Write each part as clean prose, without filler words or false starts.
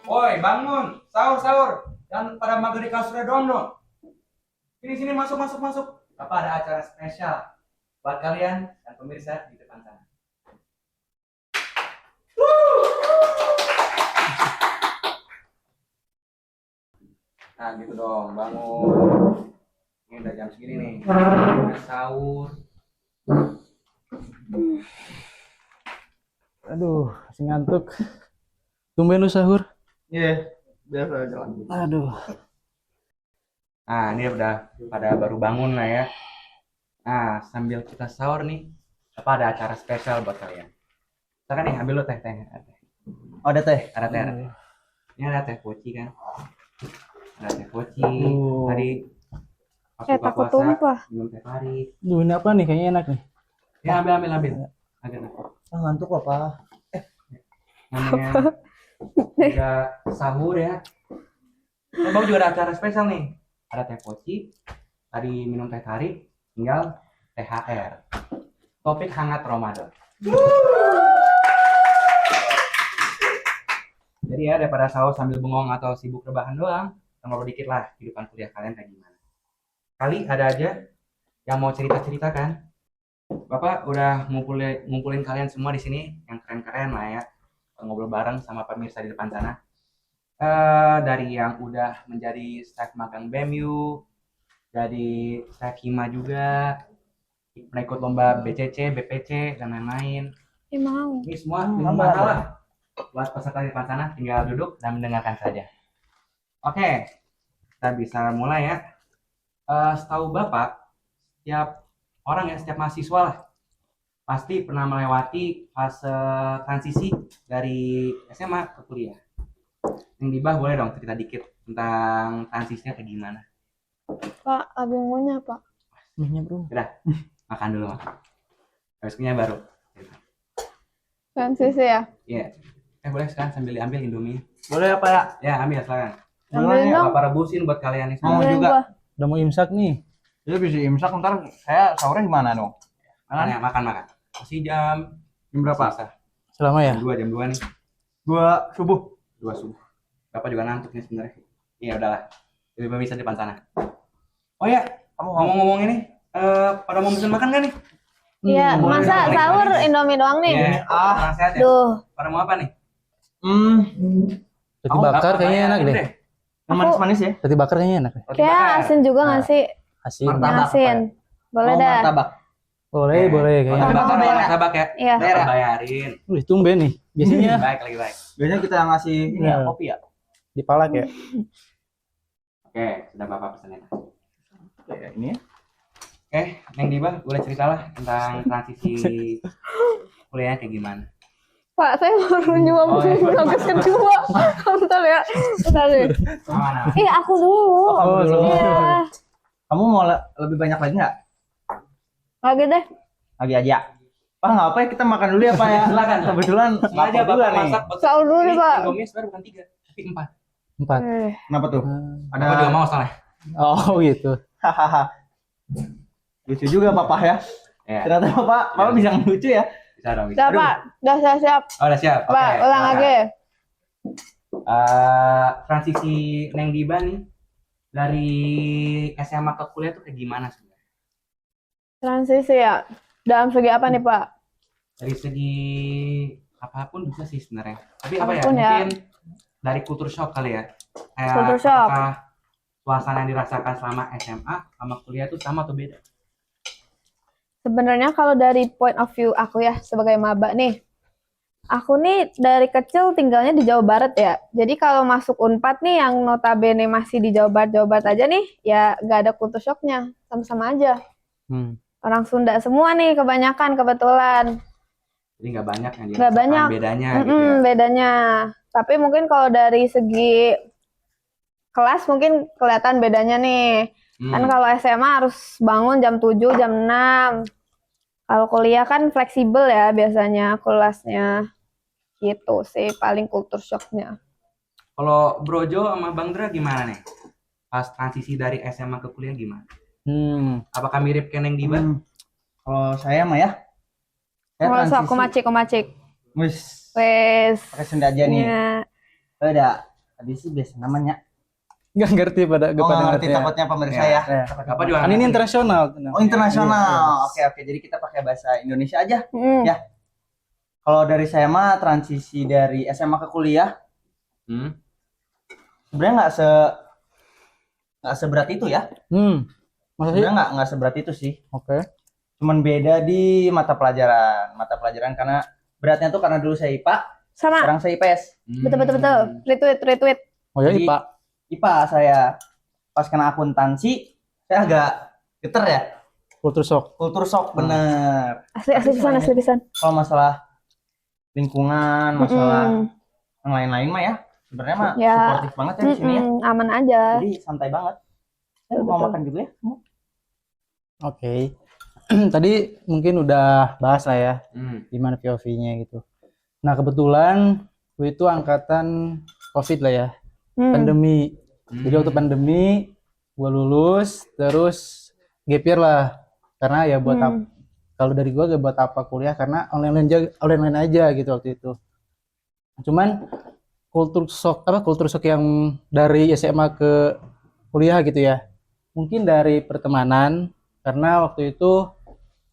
Woi, bangun, sahur, sahur. Jangan pada mager di kasurnya doang dong. Sini, sini, masuk, masuk, masuk. Bapak ada acara spesial buat kalian dan pemirsa di depan sana. Nah, gitu dong, bangun. Ini udah jam segini nih. Udah sahur. Aduh, masih ngantuk. Tumben lu sahur. Iya, biasa jalan. Aduh. Nah, ini udah pada baru bangun lah ya. Nah, sambil kita sahur nih, apa ada acara spesial buat kalian. Silakan nih, ambil lo teh, teh. Oh, ada teh. Ada teh, ada teh. Ini ada teh poci kan. Ada teh poci. Tadi pas buka takut puasa, tumpah. minum teh tarik. Duh, ini apa nih? Kayaknya enak nih. Ya, ambil, ambil, ambil. Agak enak. Ah, ngantuk apa? Namanya udah sahur ya. Bang juga ada acara spesial nih. Ada teh poci, tadi minum teh tarik, tinggal THR. Topik hangat Ramadan. Jadi ya daripada sahur sambil bengong atau sibuk rebahan doang, kita ngobrol dikit lah kehidupan kuliah kalian kayak gimana. Kali ada aja yang mau cerita-cerita kan? Bapak udah ngumpulin kalian semua di sini yang keren-keren lah ya. Ngobrol bareng sama pemirsa di depan sana. Dari yang udah menjadi staff magang BEMU, jadi staff Hima juga, pernah ikut lomba BCC, BPC, dan lain-lain. Mau. Ini semua mahal lah. Buat peserta di depan sana, tinggal duduk dan mendengarkan saja. Oke, kita bisa mulai ya. Setahu Bapak, setiap orang ya, setiap mahasiswa lah, pasti pernah melewati fase transisi dari SMA ke kuliah. Yang di bawah boleh dong cerita dikit tentang transisinya kayak gimana? Pak, abang maunya Pak. Minyak bro. Udah, makan dulu makan. Habis punya baru. Transisi ya? Iya. Boleh sekarang sambil ambil Indomie. Boleh apa ya? Ya, ambil silakan. Ambilin dong. Bapak rebusin buat kalian nih semua. Mau Ambilin juga. gua. Udah mau imsak nih. Jadi bisa imsak ntar saya sahurnya gimana dong? Makan ya, makan makan. Masih jam Jam berapa? Susah. Selama ya? Jam 2 nih. 2 subuh. 2 subuh. Bapak juga ngantuk nih sebenarnya. Iya udahlah. Lebih pemirsa di depan sana. Oh ya, Kamu mau ngomong-ngomong ini, pada mau pesen makan kan nih? Iya, boleh masa dong, sahur boleh. Indomie doang nih? Iya, kurang sehat ya. Duh, Pada mau apa nih? Roti bakar Bapak kayaknya enak bayarin deh. yang manis-manis ya? Roti bakar kayaknya enak deh. Roti kayak bakar. asin juga nggak Nah, sih? Asin. Martabak. Yang asin. Boleh Mau dah. martabak. Boleh, boleh Roti kayaknya. bakar Bayar sama ya? martabak ya? Iya. Bayar ya? Bayarin. Wih, tumben nih. Biasanya Baik lagi baik. Biasanya kita ngasih ini ya, Iya. kopi ya? dipalak ya. Oke, sudah Bapak pesenin. Ya, ini ya. Oke, Neng Diba, boleh ceritalah tentang transisi kuliahnya kayak gimana? Pak, saya baru nyoba Oh, iya. berangkat kedua. Bentar ya. Bentar deh. Mana? Aku dulu. Oh, dulu. Iya. Kamu mau lebih banyak lagi nggak? Lagi deh. Lagi aja. Pak nggak apa ya, kita makan dulu ya Pak ya. Silakan. Kebetulan Sengaja lapar juga Bapak nih. masak. Sahur dulu Ini nih, Pak. Indomie sebenarnya bukan 3, tapi 4. 4. Kenapa tuh? Ada Bapak juga mau soalnya. Oh gitu. Hahaha. Lucu juga Papa ya. Ya, Ternyata Bapak bisa ngelucu ya. bisa dong. Bisa. Udah, Pak. Udah siap. Oh, udah siap. Pak, Oke, ulang silakan. lagi. Transisi Neng Diba nih dari SMA ke kuliah tuh kayak gimana sebenarnya? Transisi ya. Dalam segi apa nih, Pak? Dari segi apapun bisa sih sebenarnya. Tapi apa ya? Apapun ya. Mungkin dari culture shock kali ya. Kayak Culture shock. apakah suasana yang dirasakan selama SMA sama kuliah itu sama atau beda? Sebenarnya kalau dari point of view aku ya sebagai maba nih, aku nih dari kecil tinggalnya di Jawa Barat ya. Jadi kalau masuk Unpad nih yang notabene masih di Jawa Barat aja nih, ya nggak ada culture shocknya, sama-sama aja. Orang Sunda semua nih kebanyakan kebetulan. Jadi nggak banyak yang Nggak dirasakan banyak. bedanya gitu ya. Bedanya. Tapi mungkin kalau dari segi kelas mungkin kelihatan bedanya nih. Kan kalau SMA harus bangun jam 7, jam 6. Kalau kuliah kan fleksibel ya biasanya kelasnya. Gitu sih paling culture shocknya. Kalau Brojo sama Bang Dra gimana nih? Pas transisi dari SMA ke kuliah gimana? Apakah mirip kayak Neng Diba? Kalau saya mah ya. Saya Nggak usah transisi. kumacik. Wis. Wes. Pakai senda aja nih. Ya. Ada Tadi sih biasa namanya. Nggak ngerti pada Oh, nggak ngerti ya. takutnya pemirsa Iya. ya. Bapak juga Kan ini ngerti. internasional. Oh, internasional. Iya. Oke. Jadi kita pakai bahasa Indonesia aja. Hmm. Ya. Kalau dari saya mah transisi dari SMA ke kuliah Hmm. sebenarnya nggak seberat itu ya. Masa sih? Sebenarnya nggak seberat itu sih. Oke. Cuman beda di mata pelajaran karena beratnya tuh karena dulu saya IPA, Sama. sekarang saya IPS. Betul. Retweet. Oh ya, Jadi, Pak. IPA saya pas kena akuntansi saya agak geter ya, Kultur shock. kultur shock bener. Asli pisan. Kalau masalah lingkungan, masalah Mm-mm. yang lain-lain mah ya sebenarnya mah Ya. suportif banget ya di sini ya. Aman aja. Jadi santai banget. Saya mau Betul. makan juga ya. Oke. Tadi mungkin udah bahas lah ya Hmm. gimana POV-nya gitu. Nah, kebetulan gue itu angkatan COVID lah ya, pandemi. Jadi waktu pandemi gue lulus terus gap year lah. Karena ya buat kalau dari gue gak buat apa kuliah karena online aja gitu waktu itu. Cuman kultur shock yang dari SMA ke kuliah gitu ya. Mungkin dari pertemanan karena waktu itu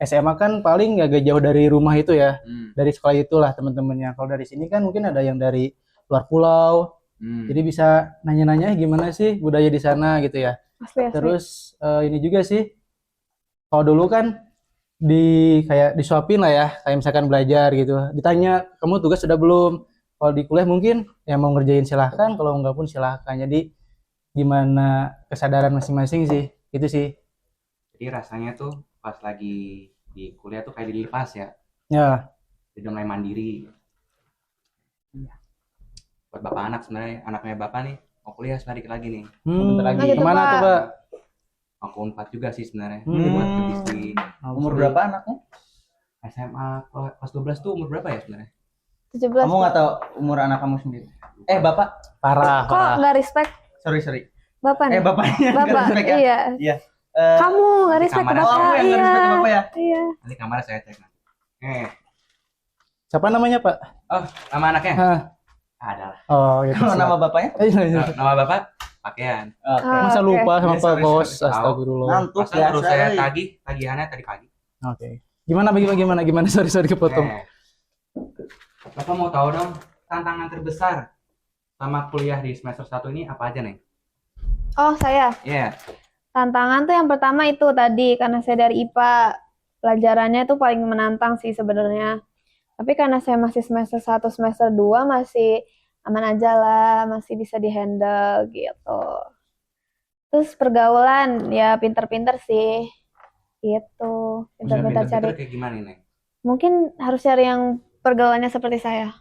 SMA kan paling gak jauh dari rumah itu ya. Dari sekolah itulah teman-temannya. Kalau dari sini kan mungkin ada yang dari luar pulau. Jadi bisa nanya-nanya gimana sih budaya di sana gitu ya. Asli. Terus ini juga sih. Kalau dulu kan kayak disuapin lah ya, kayak misalkan belajar gitu. Ditanya, "Kamu tugas sudah belum?" Kalau di kuliah mungkin ya mau ngerjain silahkan, kalau enggak pun silahkan. Jadi gimana kesadaran masing-masing sih. Itu sih. Jadi rasanya tuh pas lagi di kuliah tuh kayak dilipas ya. Ya. Udah mulai mandiri. Buat bapak anak sebenarnya, anaknya bapak nih mau kuliah sebentar dikit lagi nih. Bentar lagi. Oh, gitu, Kemana Pak. tuh, Pak? Aku 4 juga sih sebenarnya. Hmm. Buat ke Disney. Umur berapa anaknya? SMA kelas 12 tuh umur berapa ya sebenarnya? 17. Kamu nggak tahu umur anak kamu sendiri? Bapak. Parah. Kok nggak respect Sorry. Bapak nih? Bapaknya nggak Bapak, respect ya? iya. Iya. Kamu nggak di respect ke kamar Oh, Bapak? aku yang nggak Iya. respect ke Bapak ya? Iya. Nanti kamar saya cek nanti. Siapa namanya, Pak? Oh, nama anaknya? Hah. Adalah. Oh, gitu. Kalau nama bapaknya? Nama bapak pakaian. Oke. Ah, Masa oke. lupa sama Iya, Pak sorry, Bos? sorry. Astagfirullah. Ngantuk Masa baru biasa. saya euy. tagihannya tadi pagi. Oke. Gimana? Sorry kepotong. Bapak mau tahu dong tantangan terbesar sama kuliah di semester 1 ini apa aja nih? Oh, saya. Iya. Tantangan tuh yang pertama itu tadi, karena saya dari IPA, pelajarannya tuh paling menantang sih sebenarnya. Tapi karena saya masih semester 1, semester 2 masih aman aja lah, masih bisa dihandle gitu. Terus pergaulan, ya pinter-pinter sih. Gitu. Pinter-pinter cari. Kayak gimana nih? Mungkin harus cari yang pergaulannya seperti saya.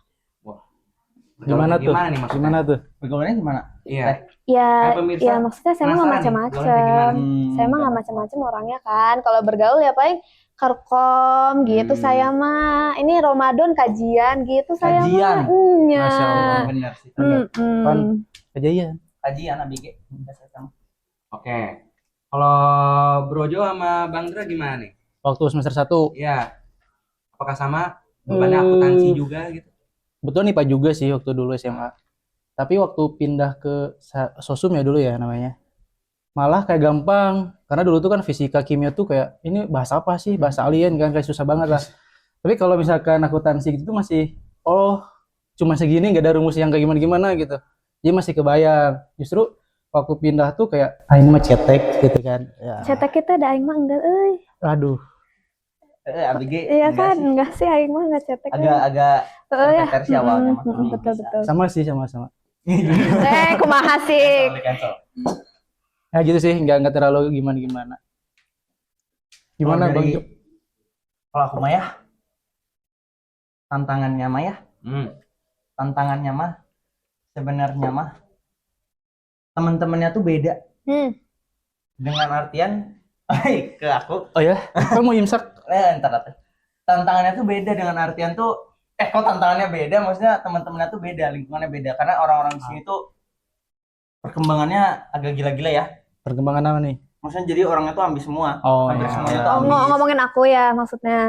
Gimana tuh? Gimana nih maksudnya? Gimana tuh? Pergaulannya gimana? Iya. Ya, Kayak pemirsa, ya maksudnya saya mah nggak penasaran nih, gaulnya kayak macam-macam. gimana? Saya mah nggak macam-macam orangnya kan. Kalau bergaul ya paling karkom gitu. Saya mah ini Ramadan kajian gitu saya Kajian? mah. Nya. Masya Allah. Bener sih. Pan. Kejadian. Kajian ABG. Biasa sama. Oke. Kalau Brojo sama Bang Dra gimana nih? Waktu semester 1. Iya. Apakah sama? Bebannya akuntansi juga gitu? Betul nih Pak juga sih waktu dulu SMA. Tapi waktu pindah ke sosum ya dulu ya namanya. Malah kayak gampang. Karena dulu tuh kan fisika kimia tuh kayak ini bahasa apa sih? Bahasa alien kan kayak susah banget lah. Tapi kalau misalkan akuntansi gitu tuh masih cuma segini nggak ada rumus yang kayak gimana-gimana gitu. Jadi masih kebayang. Justru waktu pindah tuh kayak ini mah cetek gitu kan. Ya. Cetek kita ada aing mah enggak euy. Aduh. ABG. Iya enggak kan, sih. enggak sih aing mah enggak cetek. Agak ya. versi awalnya mah. Betul. Sama sih sama-sama. Kumaha sih? Cancel. Ya gitu sih, nggak terlalu gimana. Gimana Kalau Bang dari- Jo? Kalau aku mah ya, tantangannya mah ya, tantangannya mah sebenarnya mah teman-temannya tuh beda. Dengan artian, ke aku, Oh ya, kamu mau imsak? ntar. Tantangannya tuh beda dengan artian tuh, kok tantangannya beda? Maksudnya teman-temannya tuh beda, lingkungannya beda. Karena orang-orang di sini tuh perkembangannya agak gila-gila ya. Perkembangan apa nih? Maksudnya jadi orangnya tuh ambis semua. Oh Hampir iya. semuanya tuh Oh, ambis. ngomongin aku ya maksudnya.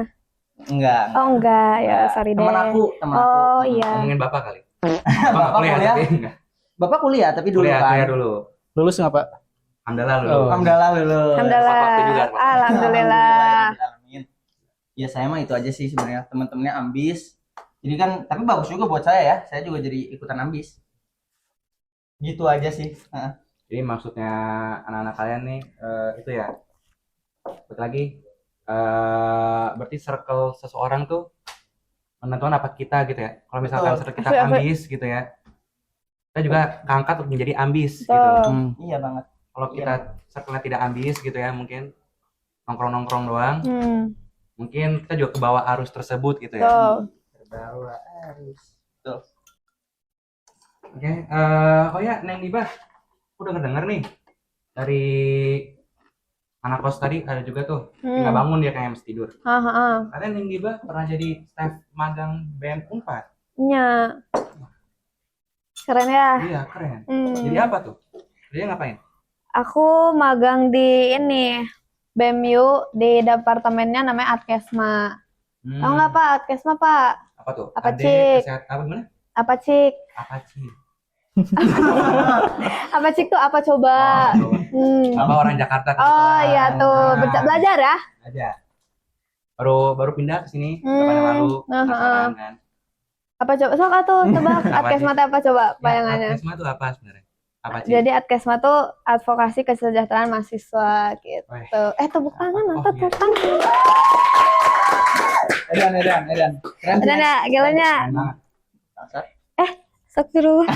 Enggak. Oh enggak, ya sorry deh. Temen aku. Oh iya. Ngomongin bapak kali. Bapak kuliah kuliah. tapi enggak. Bapak kuliah tapi dulu kan. Kuliah dulu. Lulus nggak Pak? Alhamdulillah Oh. lulus. Alhamdulillah lulus. Alhamdulillah. Tepat waktu juga, Pak. Alhamdulillah. Amin. Ya saya mah itu aja sih sebenarnya, teman-temannya ambis. Jadi kan tapi bagus juga buat saya ya. Saya juga jadi ikutan ambis. Gitu aja sih. Heeh. Jadi maksudnya anak-anak kalian nih itu ya. Betul lagi berarti circle seseorang tuh menentukan apa kita gitu ya. Kalau misalkan Betul. circle kita Asli. ambis gitu ya. Kita juga keangkat untuk menjadi ambis gitu. Betul. Iya banget. Kalau kita circle-nya tidak ambis gitu ya, mungkin nongkrong-nongkrong doang, mungkin kita juga ke bawah arus tersebut gitu ya. Betul. Terbawa arus. Oke, oh ya, Neng Diba, aku denger nih dari anak kos tadi ada juga tuh nggak bangun dia kayak mesti tidur. Kalian Neng Diba pernah jadi staff magang BEM Unpad? Nya. Keren ya. Iya keren. Jadi apa tuh? Dia ngapain? Aku magang di ini BEMU di departemennya namanya Adkesma. Tahu nggak Pak Adkesma Pak? Apa tuh? Apa, Ade, Cik? kesehatan, apa gimana? Apa cik? Apa sih? Apa cik tuh apa coba? Apa orang Jakarta? Oh iya tuh Nah, belajar ya? aja. Baru pindah ke sini beberapa hari lalu. Penasaran kan? Apa coba? Sok atuh tebak Apa, Adkesma teh apa coba bayangannya? Adkesma itu apa sebenarnya? Apa sih? Jadi Adkesma tuh advokasi kesejahteraan mahasiswa gitu. Weh. Tepuk tangan mantap iya. tepuk tangan. Edan. Keren sih. Ada nggak gelanya? Nah, Astagfirullah.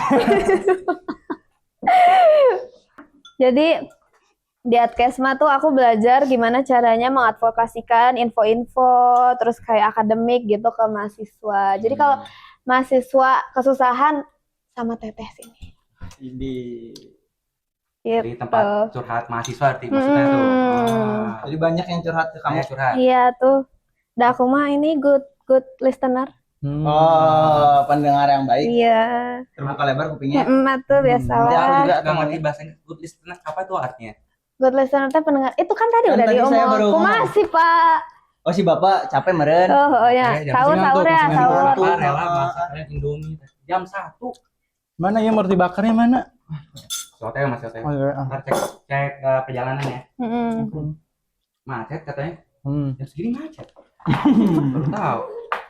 Jadi di Adkesma tuh aku belajar gimana caranya mengadvokasikan info-info terus kayak akademik gitu ke mahasiswa. Jadi kalau mahasiswa kesusahan sama teteh sini. Ini. jadi Gitu. tempat curhat mahasiswa arti maksudnya tuh. Wah, Jadi banyak yang curhat ke kamu. banyak curhat. Iya tuh. Dah aku mah ini good listener. Oh, pendengar yang baik. Iya. Terbuka lebar kupingnya. Tuh biasa Nanti aku lah. juga Gak ngerti bahasanya good listener apa tuh artinya? Good listener teh pendengar. Itu kan tadi Kan udah tadi saya baru diomong. Aku ngomong. masih Pak. Oh si bapak capek meren. Oh ya. Oke, jam Sahur sembilan sahur tuh, ya jam sahur. sembilan apa, rela masaknya Indomie jam 1. Mana ya roti bakarnya mana? Hotel mas hotel. Oh, iya. Ntar cek perjalanannya. Macet katanya. Jam segini macet. Baru tahu.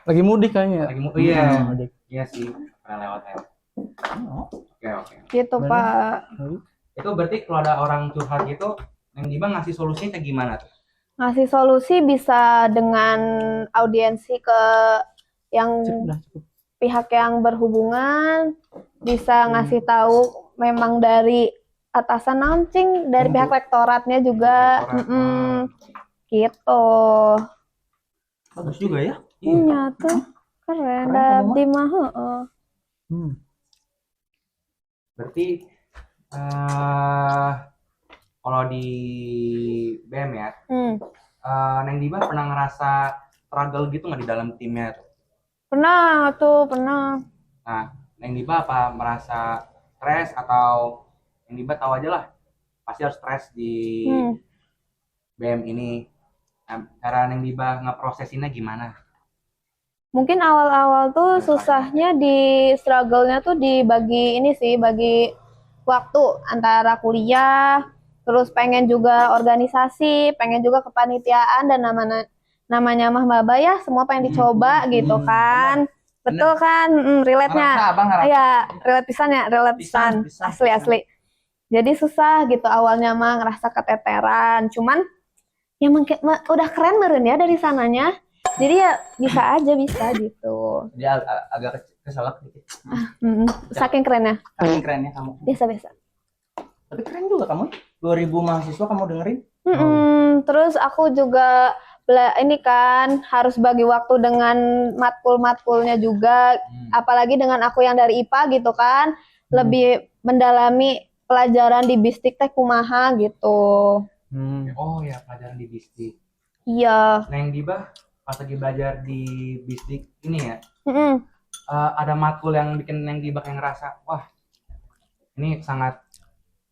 Lagi mudik kayaknya. Lagi iya. Mudik. Iya sih. Pernah lewat. Oke. Gitu Pak. Itu berarti kalau ada orang curhat gitu, yang Diba ngasih solusinya kayak gimana tuh? Ngasih solusi bisa dengan audiensi ke yang Cukup. pihak yang berhubungan, bisa ngasih tahu memang dari atasan nancing, dari pihak rektoratnya juga. Rektorat. Gitu. Bagus juga ya. Iya tuh. Keren. Abdi mah heeh. Berarti kalau di BEM ya, Neng Diba pernah ngerasa struggle gitu nggak di dalam timnya tuh? Pernah. Nah, Neng Diba apa merasa stres atau Neng Diba tahu aja lah pasti harus stres di BEM ini. Nah, cara Neng Diba ngeprosesinnya gimana? Mungkin awal-awal tuh susahnya di struggle-nya tuh dibagi ini sih, bagi waktu antara kuliah, terus pengen juga organisasi, pengen juga kepanitiaan dan namanya mah maba ya, semua pengen dicoba gitu kan. Betul kan? Relate-nya. Ngerasa abang ngerasa. Iya, relate pisan ya, relate pisan. Pisan. Asli. Jadi susah gitu awalnya mah ngerasa keteteran. Cuman ya udah keren meren ya dari sananya. Jadi ya bisa gitu. Dia agak keselak dikit. Saking kerennya. Saking kerennya kamu. Biasa. Tapi keren juga kamu. 2000 mahasiswa kamu dengerin. Terus aku juga ini kan harus bagi waktu dengan matkul-matkulnya juga, apalagi dengan aku yang dari IPA gitu kan, lebih mendalami pelajaran di Bistik teh kumaha gitu. Oh ya, pelajaran di Bistik. Iya. Neng Diba pas lagi belajar di Bistik ini ya, ada matkul yang bikin Neng Diba kayak ngerasa, wah ini sangat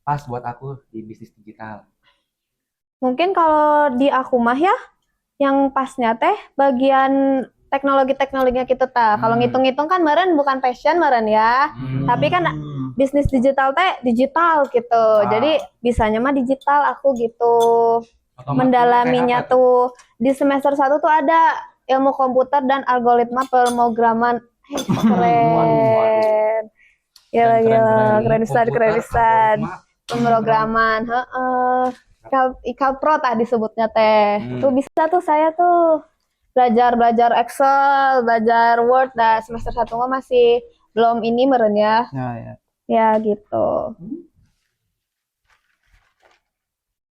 pas buat aku di bisnis digital. Mungkin kalau di aku mah ya, yang pasnya teh bagian teknologinya kita ta. Kalau ngitung-ngitung kan meren bukan passion meren ya. Tapi kan bisnis digital teh digital gitu. Jadi bisanya mah digital aku gitu. Mendalaminya tuh di semester 1 tuh ada ilmu komputer dan algoritma pemrograman. Keren. Keren pisan. Pemrograman, Ikal Pro tadi disebutnya teh. Tuh bisa tuh saya tuh belajar Excel, belajar Word. Nah, semester 1 mah masih belum ini meren ya. Ya gitu.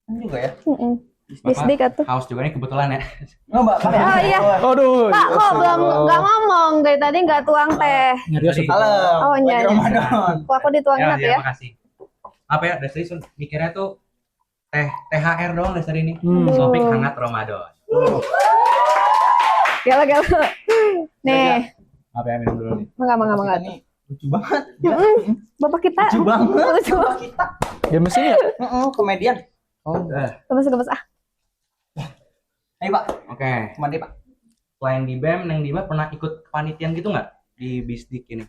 Juga ya. Bisdik atuh. Haus juga nih kebetulan ya. Mbak. Oh iya. Aduh. Pak, kok belum nggak ngomong dari tadi nggak tuang teh. Kalem. Oh iya. Ramadan. Kok aku dituangin Ya, apa ya? makasih. Apa ya, dari tadi mikirnya tuh THR doang dari ini. Aduh. Topik hangat Ramadan. Gala. Nih, Apa ya, minum dulu nih. mangga. Ini lucu banget. Bapak kita. Lucu banget. Lucu banget. Kita. Dia mesin ya? Komedian. Gemes ah. Ayo Pak, Oke. kemana Pak? Selain di BEM, Neng Diba pernah ikut kepanitiaan gitu nggak di Bisdik ini?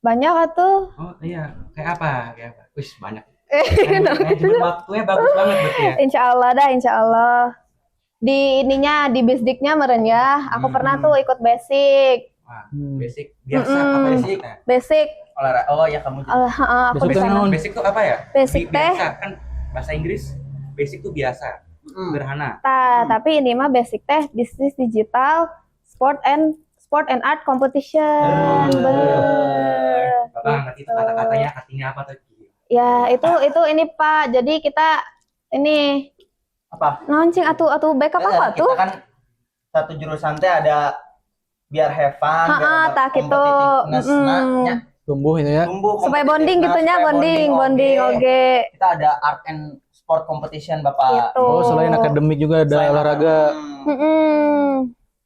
Banyak atuh. Oh iya, kayak apa? Wih, banyak. Insya Manajemen waktunya bagus banget berarti ya. Insya Allah. Di ininya, di bisdiknya meren ya. Aku pernah tuh ikut basic. Wah, basic biasa apa Basic. Basic. Olahraga. Oh ya kamu juga. Aku Basic di sana. naon? Basic tuh apa ya? Basic teh. Biasa kan bahasa Inggris. Basic tuh biasa, sederhana. Tapi ini mah basic teh bisnis digital, sport and art competition. Bener. Bapak ngerti itu kata-katanya artinya apa tuh? Ya, itu ini Pak. Jadi kita ini Apa? launching atau backup apa Kita tuh? kan satu jurusan teh ada biar have fun, biar ada tak gitu. competitiveness-nya Tumbuh itu ya. tumbuh Supaya bonding competitiveness, gitunya, supaya bonding oke. Kita ada art and sport competition Bapak. Gitu. Oh, selain akademik juga ada Selain olahraga.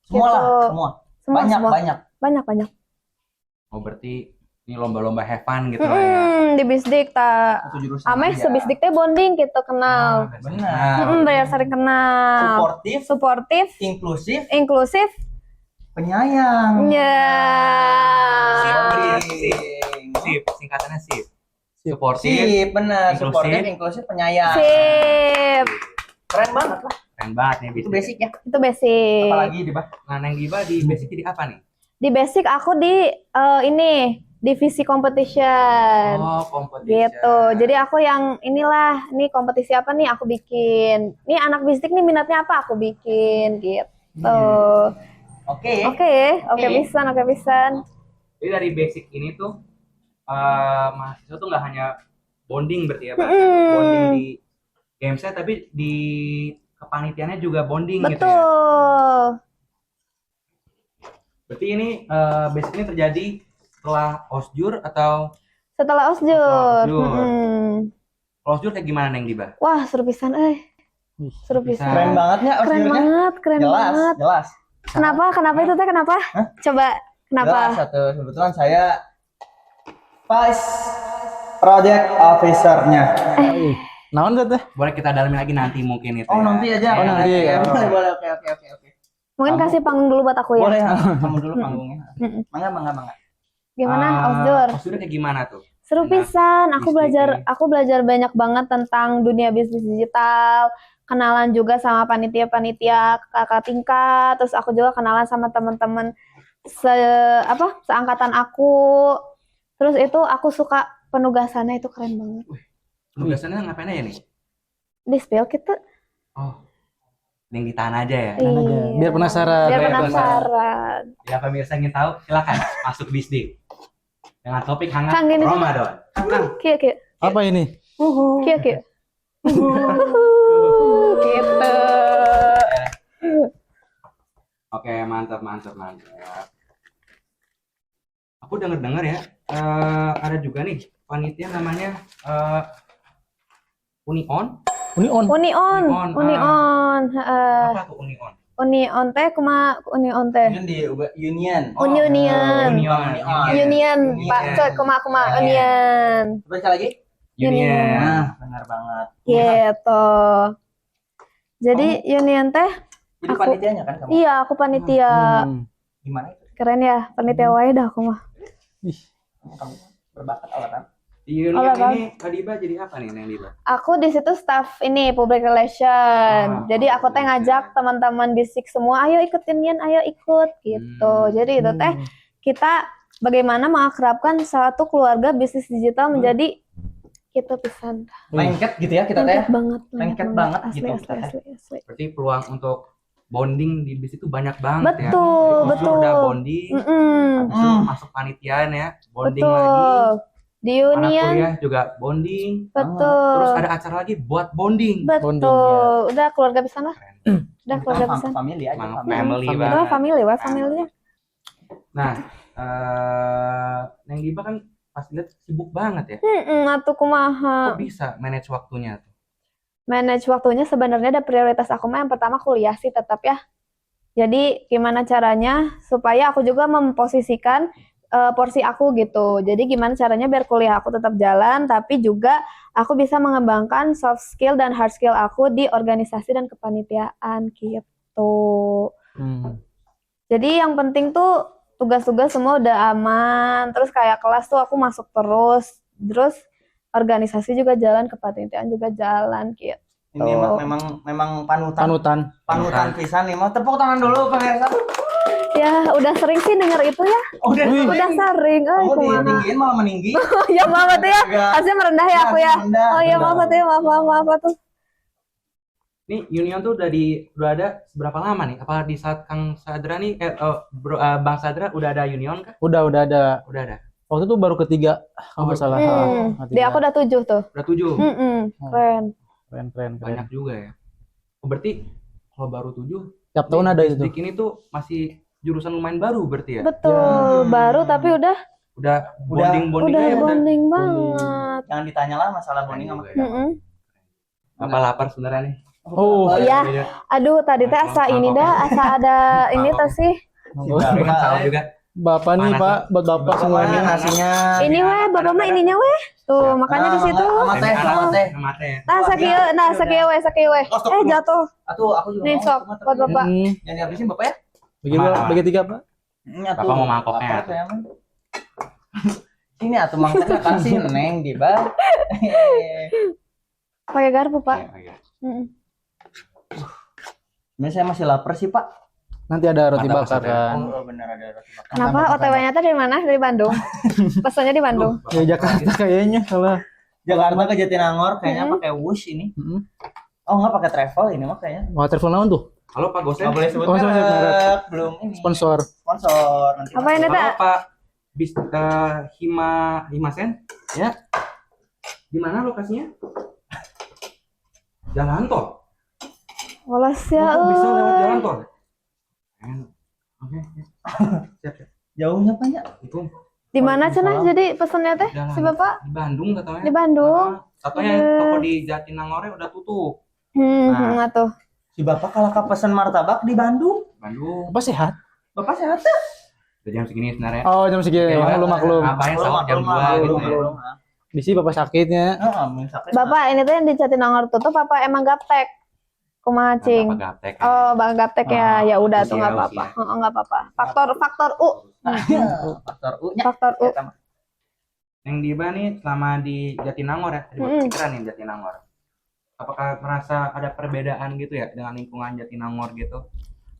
Semua lah, Gitu. semua. Semua. Banyak. Oh, berarti ini lomba-lomba have fun gitu lah ya. Di bisdik tak. Satu jurusan. Ameh aja. sebisdik teh bonding gitu kenal. Benar. Bayar sering kenal. Suportif, Suportif, inklusif. penyayang. Ya. Sip, singkatannya sip. Supportif, Sip, benar. inklusif. Suportif, inklusif, penyayang. Sip. Keren banget lah. keren banget nih Itu bisnis. basic ya. Itu basic. Apalagi di Bah? Nah, Neng Diba di basic jadi apa nih? Di basic aku di ini divisi competition. Oh, competition. Gitu. Jadi aku yang inilah, nih kompetisi apa nih aku bikin. Nih anak bisdik nih minatnya apa aku bikin gitu. Oke. Oke pisan. Jadi dari basic ini tuh mahasiswa tuh nggak hanya bonding berarti ya, Pak. Mm. Bonding di gamesnya, tapi di kepanitiaannya juga bonding gitu ya. Betul. Berarti ini basic ini terjadi setelah osjur atau Setelah osjur. Setelah osjur. Mm-mm. osjur kayak gimana Neng Diba? Wah, seru pisan Seru Bisa. pisan. Keren banget ya Keren osjurnya. banget, keren banget. Jelas. Kenapa itu teh kenapa? Hah? Coba kenapa? Jelas satu. Kebetulan saya Vice Project Officer-nya. Naon tuh teh? Boleh kita dalamin lagi nanti mungkin itu. Oh, ya. nanti aja. Oh, nanti. Boleh. Oke. Mungkin Kamu- kasih panggung dulu buat aku ya. Boleh. Kamu dulu panggungnya. Mm-mm. Mangga. Gimana Ah, osjur? Osjurnya kayak gimana tuh? Seru Enak. pisan. Bisnis Aku belajar banyak banget tentang dunia bisnis digital. Kenalan juga sama panitia-panitia kakak tingkat. Terus aku juga kenalan sama teman-teman seangkatan aku. Terus itu aku suka penugasannya itu keren banget. Tugasannya ngapain aja nih? Di spill kita. Oh, yang ditahan aja ya. Tahan aja. Biar penasaran. Biar Biar penasaran. Ya pemirsa ingin tahu, silakan masuk bisdik dengan topik hangat Kang, gini. Ramadan. Kang. Kieu. Apa ini? Kieu. Gitu. Oke, mantap. Aku dengar ya, ada juga nih panitia namanya Union. Union. Union. Apa tuh Union? Union teh kumaha Union teh? Mungkin di Union. Union, Pak. Cek kumaha Union. Coba sekali lagi. Union. Nah, benar banget. Gitu. Jadi Union teh, Jadi Aku- panitianya kan kamu? iya aku panitia. Gimana itu? Keren ya, panitia wae dah aku mah. Ih, Kamu berbakat olahraga. Di Union Olahraga. ini Kak Diba jadi apa nih Neng Diba? Aku di situ staff ini public relation. Jadi aku teh ngajak teman-teman bisik semua, ayo ikutin Yan, ayo ikut gitu. Jadi itu teh kita bagaimana mengakrabkan satu keluarga bisnis digital menjadi gitu pisan. Lengket gitu ya kita teh. Lengket banget asli, gitu. asli. Berarti peluang untuk bonding di bis itu banyak banget ya. Betul, Dari unsur betul. udah bonding, habis itu masuk panitiaan ya, bonding lagi. Betul. Di Anak Union, kuliah juga bonding. betul. Terus ada acara lagi buat bonding. Betul. Bonding, ya. Udah keluarga pisan lah. Keren. Udah keluarga pisan. Family aja. Emang family. family Family. banget. Udah family, wah family. Nah, Neng Diba kan pas lihat sibuk banget ya. Atuh kumaha. Kok bisa manage waktunya tuh? Manage waktunya sebenarnya ada prioritas aku mah yang pertama kuliah sih tetap ya. Jadi gimana caranya supaya aku juga memposisikan porsi aku gitu. Jadi gimana caranya biar kuliah aku tetap jalan tapi juga aku bisa mengembangkan soft skill dan hard skill aku di organisasi dan kepanitiaan gitu. Jadi yang penting tuh tugas-tugas semua udah aman. Terus kayak kelas tuh aku masuk terus. Terus organisasi juga jalan, kepanitiaan juga jalan gitu. Ini memang panutan Panutan. pisan nih. Mau tepuk tangan dulu pemirsa. Ya udah sering sih denger itu ya. Udah Udah sering. Oh, Kumaha. ditinggiin malah meninggi. Oh ya maaf tuh ya. Harusnya merendah ya aku ya. Oh ya maaf tuh ya, maaf tuh. Nih Union tuh udah ada seberapa lama nih? Apa di saat Kang Sadra nih Bang Sadra udah ada Union kah? Udah ada. Udah ada. Waktu itu baru ketiga kalau nggak salah. Di aku udah 7 tuh. Udah 7. Keren. Keren. Banyak juga ya. Oh, berarti kalau baru 7 Tiap tahun ada itu. Dik ini tuh masih jurusan lumayan baru berarti ya? Betul, baru tapi udah Bonding ya, bonding banget. Jangan ditanya lah masalah bonding sama kita. Apa lapar sebenarnya nih? Oh, Iya. Aduh, tadi teh asa ini dah, asa ada ini tuh sih. Tapi kan salah juga. Bapak nih Panas Pak, buat Bapak Semuanya semuanya. nasinya. Ini weh, bapak mah ininya weh. Tuh, makanya di situ. Sama teh, sama teh. Sama teh. Sakieu weh. Jatuh. Atuh, aku juga Nih mau. sok buat bapak. Jangan dihabisin Bapak ya. Bagi 3 Pak. Ini Bapak mau mangkoknya. apa tuh, emang? Ini atuh mangkoknya kasih Neng Diba. Pakai garpu, Pak. Iya. Ini saya masih lapar sih, Pak. Nanti ada roti Mantap, bakar Mas, ya. kan. Oh, bener ada roti bakar. Kenapa OTW-nya tuh dari mana? Dari Bandung. Pesannya di Bandung. Ya Jakarta kayaknya kalau. Jakarta ke Jatinangor kayaknya pakai Wush ini. Mm-mm. Oh, enggak pakai travel ini mah kayaknya. Wah, telepon naon tuh? Halo Pak Gosen. Enggak boleh sebut Oh, sebut merek. merek. Belum ini. Sponsor. Sponsor nanti. Apa ini Halo teh? Pak Himasen ya. Di mana lokasinya? Jalan tol. Walas ya. Kok bisa lewat jalan tol? Oke. Siap. Jauhnya banyak. Itu Di mana cenah jadi pesannya teh jalan si Bapak? di Bandung katanya. Di Bandung. Katanya toko di Jatinangor udah tutup. Tuh. Si Bapak kalau pesan martabak di Bandung. Bandung. Apa sehat? Bapak sehat tuh. Udah jam segini sebenarnya. Oh, jam segini. Maklum. Ngapain sama jam 2 gitu ya. Di sini Bapak sakitnya. Bapak ini tuh yang di Jatinangor tutup apa emang gaptek? Kumaha cing? Bapak gaptek. ya. Oh, Bang gaptek ya. Ya udah tuh usia, enggak apa-apa. usia. Enggak apa-apa. Faktor U. Faktor U-nya. Faktor U. Yang Diba nih selama di Jatinangor ya, di pikiran nih Jatinangor. Apakah merasa ada perbedaan gitu ya dengan lingkungan Jatinangor gitu?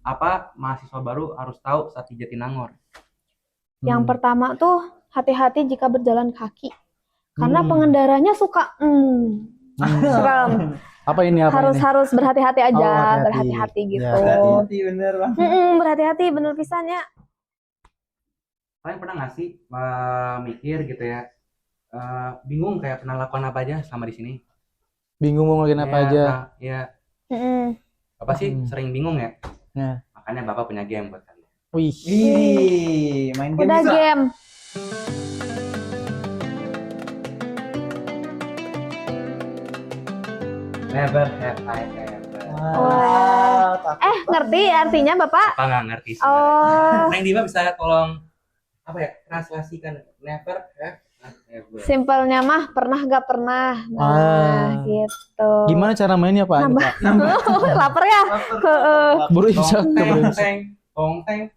Apa mahasiswa baru harus tahu saat di Jatinangor? Yang pertama tuh hati-hati jika berjalan kaki. Karena pengendaranya suka serem. Apa ini? Harus berhati-hati aja, Oh, hati-hati. berhati-hati gitu. Hati-hati bener Bang. Berhati-hati bener pisannya. Kalian pernah nggak sih mikir gitu ya, bingung kayak pernah lakukan apa aja selama di sini? Bingung mau ngelakuin apa aja. Ya, Mm-mm. Bapak sih sering bingung ya. Ya. Makanya Bapak punya game buat kalian. Wih. Ih, main game Udah bisa. game. Never have I ever. Wah, takut. Ngerti artinya Bapak? Apa nggak ngerti sih? Oh, Neng Diba bisa tolong apa ya translasikan never have I ever. simpelnya mah pernah gak pernah. Nah, gitu. Gimana cara mainnya Pak? Ini, Pak? Lapar ya? Buru insya Tong teng.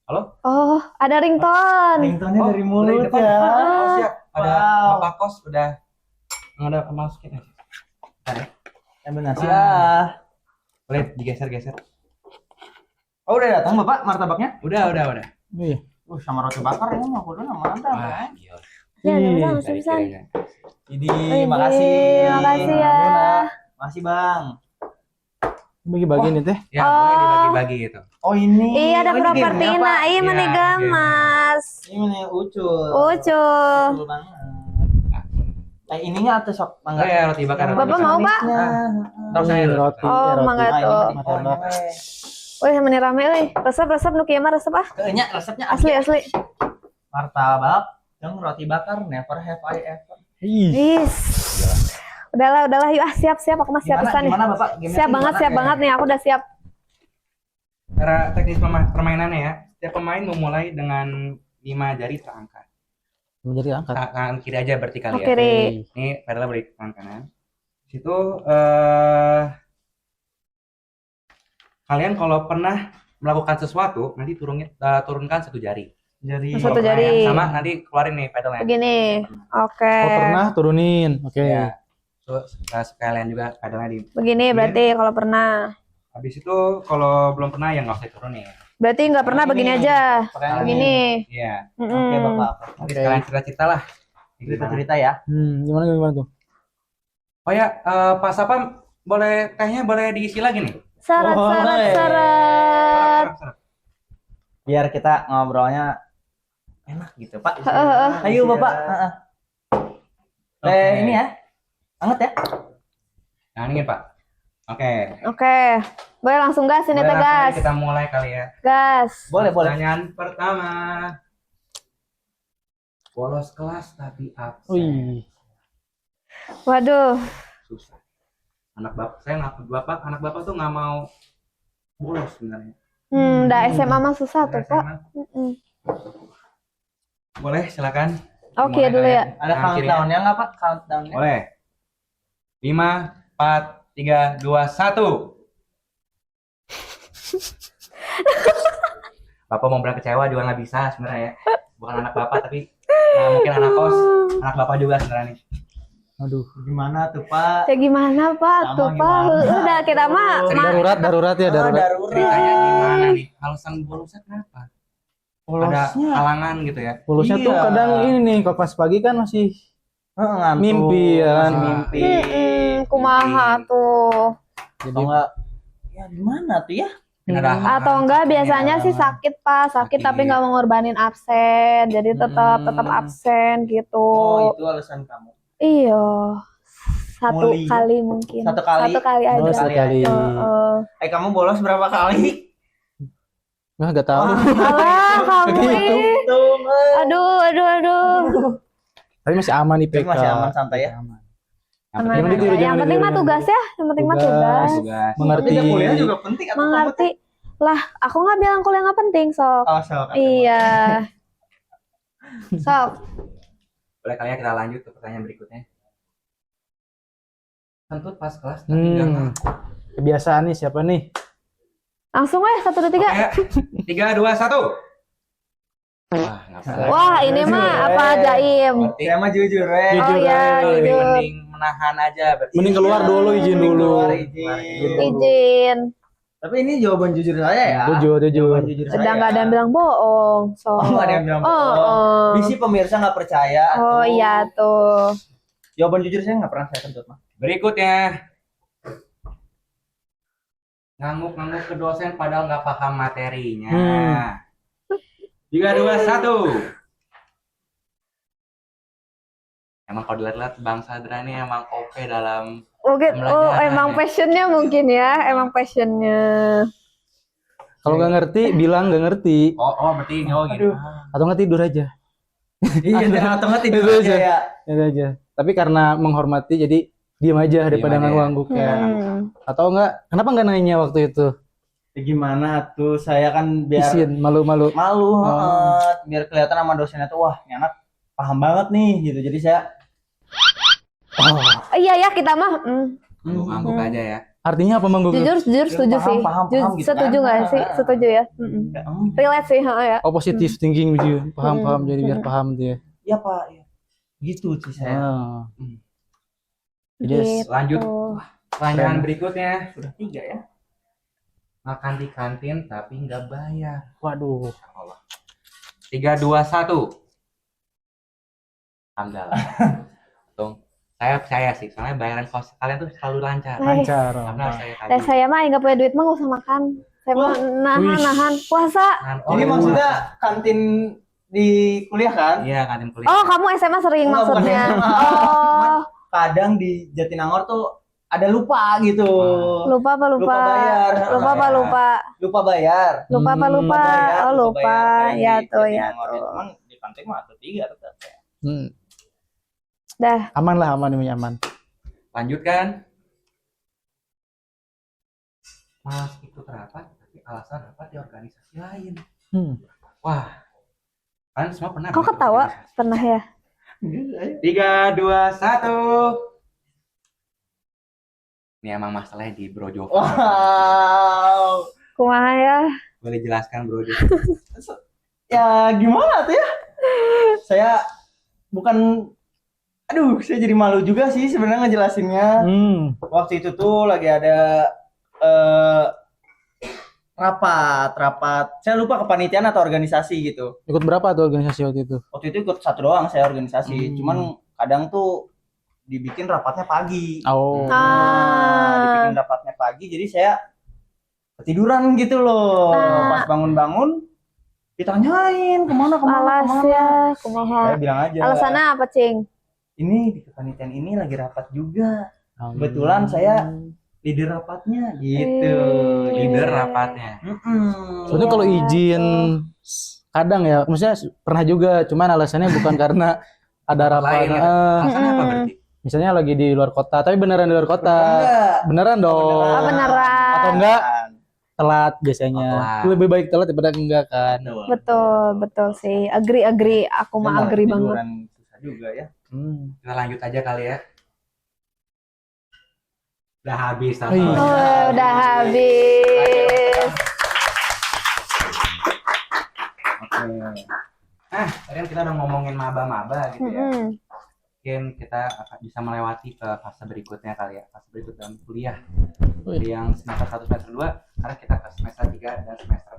Halo? Oh, ada ringtone. Ringtone dari dari mulut depan. ya. Oh, siap. ada Wow. Bapak Kos udah ada masukin aja. Ada. Ambil nasi ah. Boleh digeser-geser. Oh udah datang Bapak martabaknya? Udah. Iya. Sama roti bakar ini mah kudu nama Anda. Wah, gila. Ya, Ih, pesan, Dari pesan. kirinya. Jadi Widih, makasih. makasih ya. Alhamdulillah. Makasih Bang. Bagi-bagi nih teh. Ya, boleh dibagi-bagi itu. Oh ini. Iya, ada Oh, ini properti gamenya, Pak. nah, iya Iya, menega gamenya. Mas. Ini nih Ucul. Ucul. Betul banget. Ininya atau sok Oh ya, roti bakar. Bapak roti mau, bakar. Pak? Terus saya roti. Oh, mangga tuh. Martabak. Wih, meni rame euy. Resep nu kieu mah resep ah. Kayaknya resepnya Asli. martabak yang roti bakar never have I ever. Ih. Is. Udahlah yuk siap aku mah siap pisan nih. Gimana Bapak? Gamenya Siap tuh banget gimana? nih, aku udah siap. Cara teknis permainannya ya, setiap pemain memulai dengan 5 jari terangkat. Menjadi angkat. Tangan kiri aja vertikal ya. Kiri. Ini pedalnya beri tangan kanan. Di situ kalian kalau pernah melakukan sesuatu nanti turunkan 1 jari. Jadi Satu Kalau pernah jari. yang sama nanti keluarin nih pedalnya. Begini. Oke. Kalau pernah turunin. Oke. Ya. Terus sekalian juga pedalnya di. Begini berarti kalau pernah. Habis itu kalau belum pernah ya nggak usah turunin. Berarti nggak pernah Begini. begini aja. Pakai Begini. Iya. Oke Bapak. Nanti sekalian cerita-cerita lah. Cerita ya. Gimana tuh? Oh ya, Pak Sapam tehnya boleh diisi lagi nih. Seret. Serap. Biar kita ngobrolnya enak gitu Pak. Heeh. Ayo Bapak. Oke. Ini ya. Anget ya. Nah, ini Pak. Oke. Oke. Boleh langsung gas ini Boleh teh langsung gas. kita mulai kali ya. Gas. Boleh. Pertanyaan pertama. Bolos kelas tapi absen. Wih. Waduh. Susah. Anak bapak tuh nggak mau bolos sebenarnya. Dah SMA mah susah tuh, Pak. SMA. Boleh, silakan. Oke Dimulai dulu ya. kalian. Ada Tangan kirinya. countdown-nya nggak Pak? Countdown-nya. Boleh. 5, 4, 3, 2, 1. Bapak mau bilang kecewa juga nggak bisa sebenarnya ya. Bukan anak bapak tapi mungkin anak kos, anak bapak juga sebenarnya nih. Aduh. Gimana tuh Pak? Ya gimana Pak? Sama Tuh Pak. gimana? Udah kita mah. Darurat ya, darurat. Ceritanya gimana nih? Alasan bolosnya kenapa? Ada Polosnya. halangan gitu ya. Bolusnya tuh Iya. kadang ini nih, kalau pas pagi kan masih Ngantuk. Mimpi, ya kan? Masih mimpi. Kumaha tuh. jadi Atau enggak ya gimana tuh ya? Ada halangan, Atau enggak ini biasanya ada sih halangan. sakit Pak, sakit tapi Sakit. nggak mengorbanin absen, jadi tetap absen gitu. Oh, itu alasan kamu. Iya. Satu Muli. kali mungkin. Satu kali? Satu kali aja. Oh, sekali. Heeh. Kamu bolos berapa kali? Nah, gak tahu. Alah, kamu ini. Aduh. Tapi masih aman nih Tapi PK. masih aman, santai ya? Aman. Aman Yang penting aja. jangan Yang penting mah ditiru. tugas ya. Yang penting mah Tugas. tugas. Tugas. Mengerti. Tapi kuliah juga penting atau Mengerti. Lah, aku nggak bilang kuliah nggak penting, Sok. Oh, so, Iya. Sok. Boleh kali ya kita lanjut ke pertanyaan berikutnya. Kentut pas kelas tapi nggak ngaku. Kebiasaan nih siapa nih? Langsung ya 1, 2, 3. Oke, 3, 2, 1. Wah, nggak salah. Wah, ini mah apa jaim? Berarti Saya mah jujur ya. Oh Jujur ya, aja. lebih jujur. mending menahan aja berarti. Mending keluar dulu, izin Mending dulu. keluar, izin. Izin. Tapi ini jawaban jujur saya ya. Jujur. Jawaban jujur saya. Udah nggak ada yang bilang bohong, Sok. Oh, nggak ada yang bilang Oh, bohong. oh. Bisi pemirsa nggak percaya. Oh tuh. iya tuh. Jawaban jujur saya nggak pernah saya kentut mah. Berikutnya. Ngangguk-ngangguk ke dosen padahal nggak paham materinya. 3, 2, 1. Emang kalau dilihat-lihat Bang Sadra ini emang OP dalam Mungkin Pembelajaran emang ya. passionnya mungkin ya, emang passionnya. Kalau nggak ngerti, bilang nggak ngerti. berarti gitu. Atau nggak tidur aja. Iya, atau nggak tidur Itu aja aja. ya. Itu aja. Tapi karena menghormati, jadi diam aja daripada aja ya. ngangguk ya. Atau enggak, kenapa nggak nanya waktu itu? Ya gimana tuh, saya kan biar Izin, malu-malu. malu, biar kelihatan sama dosennya tuh, wah ini anak paham banget nih gitu. Jadi saya Iya ya kita mah. Ngangguk aja ya. Artinya apa mangguk? Jujur setuju Paham, sih. paham gitu Setuju kan. nggak sih? Setuju ya. ya, Relate sih, ya. Oh, positif thinking gitu. Paham-paham, jadi biar paham dia. iya Pak. Iya. Gitu sih saya. Oh. Hmm. Jadi Gitu. Lanjut pertanyaan Keren. berikutnya. Sudah 3 ya. Makan di kantin tapi nggak bayar. waduh. Masya Allah. 3, 2, 1. Alhamdulillah. Untung. Saya percaya sih, soalnya bayaran kos kalian tuh selalu lancar. Nice. Lancar. Karena saya tadi. Saya mah nggak punya duit mah nggak usah makan. Saya mau nahan puasa. Ini maksudnya kantin di kuliah kan? Iya, kantin kuliah. Oh, kamu SMA sering Enggak, bukan maksudnya. SMA. Oh, Kadang di Jatinangor tuh ada lupa gitu. lupa apa lupa? Lupa bayar. Lupa apa lupa? Lupa bayar. Lupa apa lupa? Bayar, Oh, lupa. bayar. Ya Kayak di tuh, ya Jatinangor. tuh. Cuman di kantin mah ada 3 tetap ya. Dah. Aman lah, aman ini aman. Lanjutkan. Malas ikut rapat, tapi alasan rapat di organisasi lain. Wah, kalian semua pernah Kok ikut ketawa? organisasi? Pernah ya? 3, 2, 1. Ini emang masalahnya di Bro Jova. Wow. Kumaha ya? Boleh jelaskan Bro Jova? Ya gimana tuh ya? Saya bukan, aduh, saya jadi malu juga sih sebenarnya ngejelasinnya. Waktu itu tuh lagi ada rapat. Saya lupa kepanitiaan atau organisasi gitu. Ikut berapa tuh organisasi waktu itu? Waktu itu ikut 1 doang saya organisasi. Cuman kadang tuh dibikin rapatnya pagi. Oh. Dibikin rapatnya pagi, jadi saya ketiduran gitu loh. Pas bangun-bangun ditanyain kemana. Malas ya, kumaha. Saya bilang aja. Alasannya apa, Cing? Ini di kepanitiaan ini lagi rapat juga. Kebetulan saya leader rapatnya gitu. Leader rapatnya. Sebenarnya kalau izin kadang ya, maksudnya pernah juga, cuman alasannya bukan karena ada rapat. Lain, ya? Alasannya apa berarti? Misalnya lagi di luar kota, tapi beneran di luar kota. Enggak. Beneran dong. Oh, beneran. Atau enggak telat biasanya. Oh, telat. Lebih baik telat daripada enggak kan. Betul sih. Agree. Aku mah agree banget. Tiduran susah juga ya. Kita lanjut aja kali ya. Udah habis Oh, iya. Oh, udah habis. Oke. Tadi kan kita udah ngomongin maba-maba gitu ya. Mungkin kita akan bisa melewati ke fase berikutnya kali ya. Fase berikut dalam kuliah. Dari yang semester 1, semester 2, sekarang kita ke semester 3 dan semester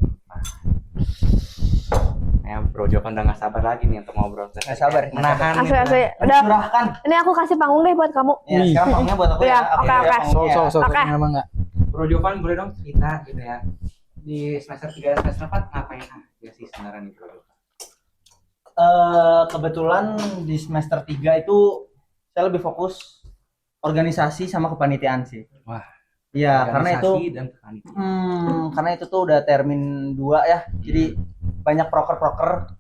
4. Ya, Bro Jovan udah gak sabar lagi nih untuk ngobrol. Nggak sabar. Menahan. Asli. Udah. Curahkan. Ini aku kasih panggung deh buat kamu. Ya, sekarang panggungnya buat aku Iya, ya. oke. panggungnya. So, Oke. emang enggak. Bro Jovan boleh dong cerita gitu ya. Di semester 3 dan semester 4 ngapain aja sih sebenarnya nih Bro Jovan? Kebetulan di semester 3 itu saya lebih fokus organisasi sama kepanitiaan sih. Wah. Iya, karena itu Organisasi dan kepanitiaan. karena itu tuh udah termin 2 ya. Jadi banyak proker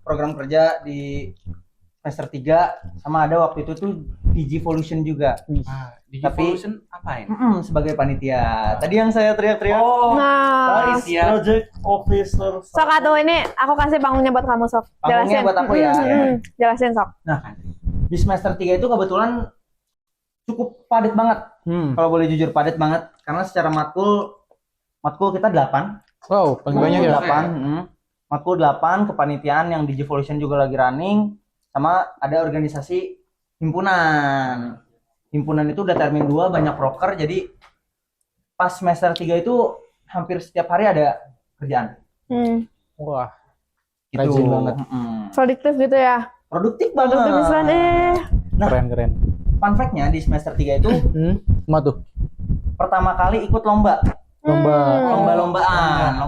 program kerja di semester 3, sama ada waktu itu tuh Digivolution juga. Digivolution apain? Sebagai panitia. Tadi yang saya teriak-teriak. Oh, Nah, siap. Project Officer. sok atuh ini aku kasih panggungnya buat kamu, sok. Panggungnya Jelasin. buat aku ya. Jelasin, sok. Di semester 3 itu kebetulan cukup padat banget. Kalau boleh jujur padat banget, karena secara matkul kita 8. Wow, paling banyak ya. 8. Matkul 8, kepanitiaan yang Digivolution juga lagi running, sama ada organisasi himpunan. Himpunan itu udah termin 2, banyak proker, jadi pas semester 3 itu hampir setiap hari ada kerjaan. Wah, Gitu. rajin banget. Produktif gitu ya. Produktif banget. Produktif pisan Nah, Keren. fun fact-nya di semester 3 itu Cuma tuh pertama kali ikut lomba. Lomba-lombaan.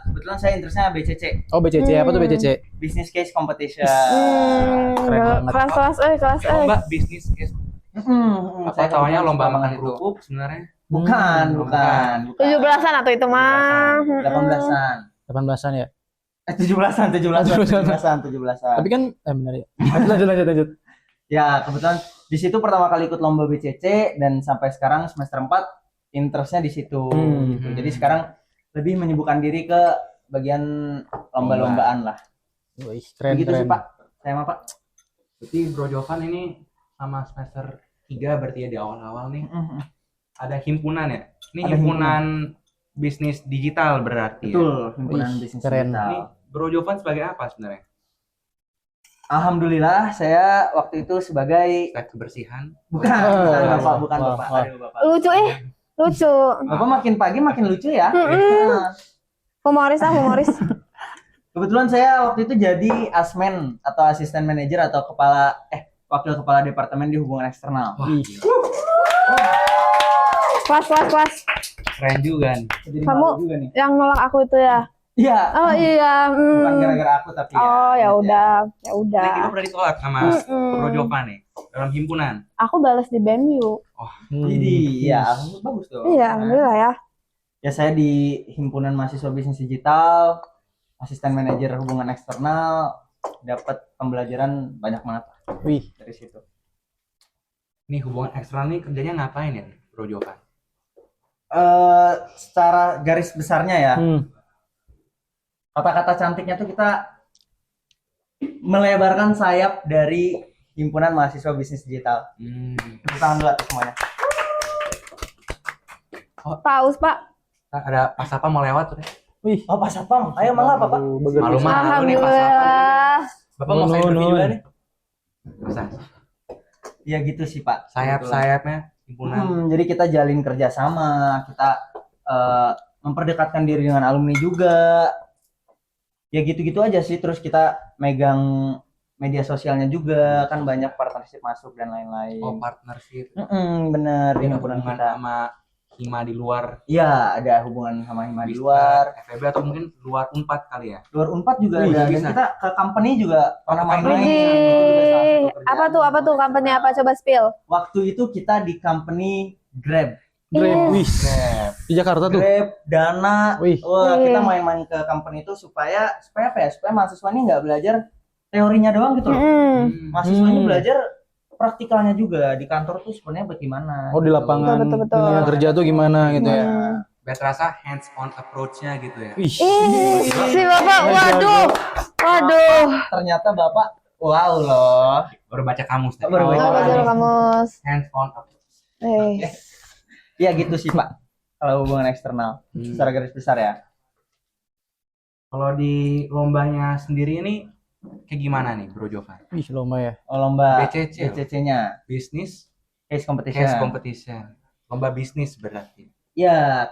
Kebetulan saya interestnya BCC, Oh, BCC apa tuh BCC? Business Case Competition. Keren banget. Kelas Lomba bisnis guys. Apa Saya tawanya kebetulan lomba suka makan banget itu. kerupuk sebenarnya? Bukan. 17-an atau itu mah. 18-an. 18-an ya. 17-an. Tapi kan benar ya. Lanjut. Ya, kebetulan di situ pertama kali ikut lomba BCC dan sampai sekarang semester 4 interestnya di situ gitu. Jadi sekarang lebih menyibukkan diri ke bagian lomba-lombaan lah. Wih, keren. Begitu sih, Pak. Saya mah, Pak. Berarti Bro Jovan ini sama semester 3 berarti ya di awal-awal nih ada himpunan ya? Ini Ada himpunan bisnis digital berarti ya? Betul, himpunan Wih, bisnis keren. digital. Ini Bro Jovan sebagai apa sebenarnya? Alhamdulillah saya waktu itu sebagai Step kebersihan. bukan bukan bapak. Aduh, bapak. Lucu lucu. Bapak makin pagi makin lucu ya. Mm-mm. Nah, Humoris. kebetulan saya waktu itu jadi asmen atau asisten manajer atau wakil kepala departemen di hubungan eksternal. Wah, Ih. gila. Kelas. Keren juga nih. Jadi Kamu- malu juga nih. Yang nolak aku itu ya. Iya. Oh iya. Bukan gara-gara aku tapi Oh ya udah. Ini kita pernah ditolak sama Mm-mm. Bro Jovan nih dalam himpunan. Aku balas di BEMU. Jadi ya bagus tuh. Iya, alhamdulillah ya. Ya saya di himpunan mahasiswa bisnis digital, asisten manajer hubungan eksternal, dapat pembelajaran banyak banget Wih, dari situ. Nih hubungan eksternal nih kerjanya ngapain ya, Bro Jovan? Secara garis besarnya ya, hmm. kata-kata cantiknya tuh kita melebarkan sayap dari himpunan mahasiswa bisnis digital. Tepuk tangan dulu semuanya. Paus, Pak. Ada pas apa mau lewat tuh? Wih, Oh Pak Satpam, ayo malah Bapak. Malu mah nih pas apa? Alhamdulillah. Bapak mau saya Nuhun. juga nih. Masa Ya gitu sih Pak. sayap-sayapnya himpunan. Jadi kita jalin kerjasama, kita memperdekatkan diri dengan alumni juga. Ya gitu-gitu aja sih. Terus kita megang media sosialnya juga, kan banyak partnership masuk dan lain-lain. Oh, partnership. Bener di Ada himpunan hubungan kita. sama Hima di luar Iya, ada hubungan sama Hima di Bisa, luar. FEB atau mungkin luar Unpad kali ya. Luar Unpad juga Wih, ada. Dan bisa. kita ke company juga pernah ke main-main. company. Itu juga salah satu kerjaan. Apa tuh company apa, coba spill. Waktu itu kita di company Grab. Grab, Iya. wih, di Jakarta tuh. Grab, Dana. Wih. Wah, Wih. kita main-main ke company itu supaya apa ya? Supaya mahasiswa ini nggak belajar teorinya doang gitu loh. Mahasiswanya belajar praktikalnya juga di kantor tuh sebenarnya bagaimana. Oh, di gitu. lapangan Betul. dunia kerja tuh gimana gitu ya. Biar terasa hands on approach-nya gitu ya. Wih, Si Bapak, waduh. Ternyata Bapak wow loh. Baru baca kamus tadi. Baru baca Oh, baca kamus. kamus. Hands on approach. Iya gitu sih Pak. Kalau hubungan eksternal secara garis besar ya. Kalau di lombanya sendiri ini kayak gimana nih, Bro Jovan? wih lomba ya. Oh, lomba BCC. BCC-nya, Business case competition. Case Competition. Lomba bisnis berarti. Ya,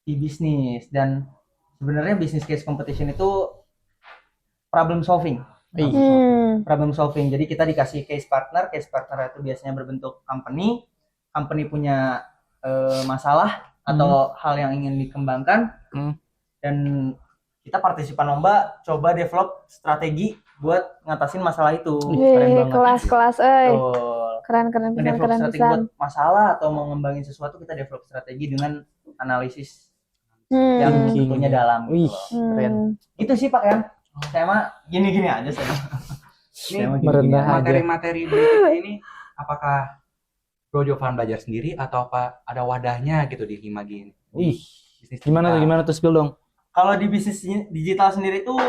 di bisnis, dan sebenarnya bisnis case competition itu problem solving. Wih, Problem solving. Jadi kita dikasih case partner itu biasanya berbentuk company punya masalah atau hal yang ingin dikembangkan, dan kita partisipan lomba coba develop strategi buat ngatasin masalah itu. Keren Wih, banget. kelas, Betul. keren Mendevelop strategi pisan. buat masalah atau mau ngembangin sesuatu, kita develop strategi dengan analisis Hmm. yang Thinking. tentunya dalam. Wih, Gitu loh. keren. Itu sih Pak ya. Saya mah gini-gini aja saya. Saya mah gini-gini Merendah aja. aja. Materi-materi berikut ini apakah Bro Jovan belajar sendiri atau apa ada wadahnya gitu di Himagi ini? Wih, Bisnis gimana tuh spill dong. Kalau di bisnis digital sendiri tuh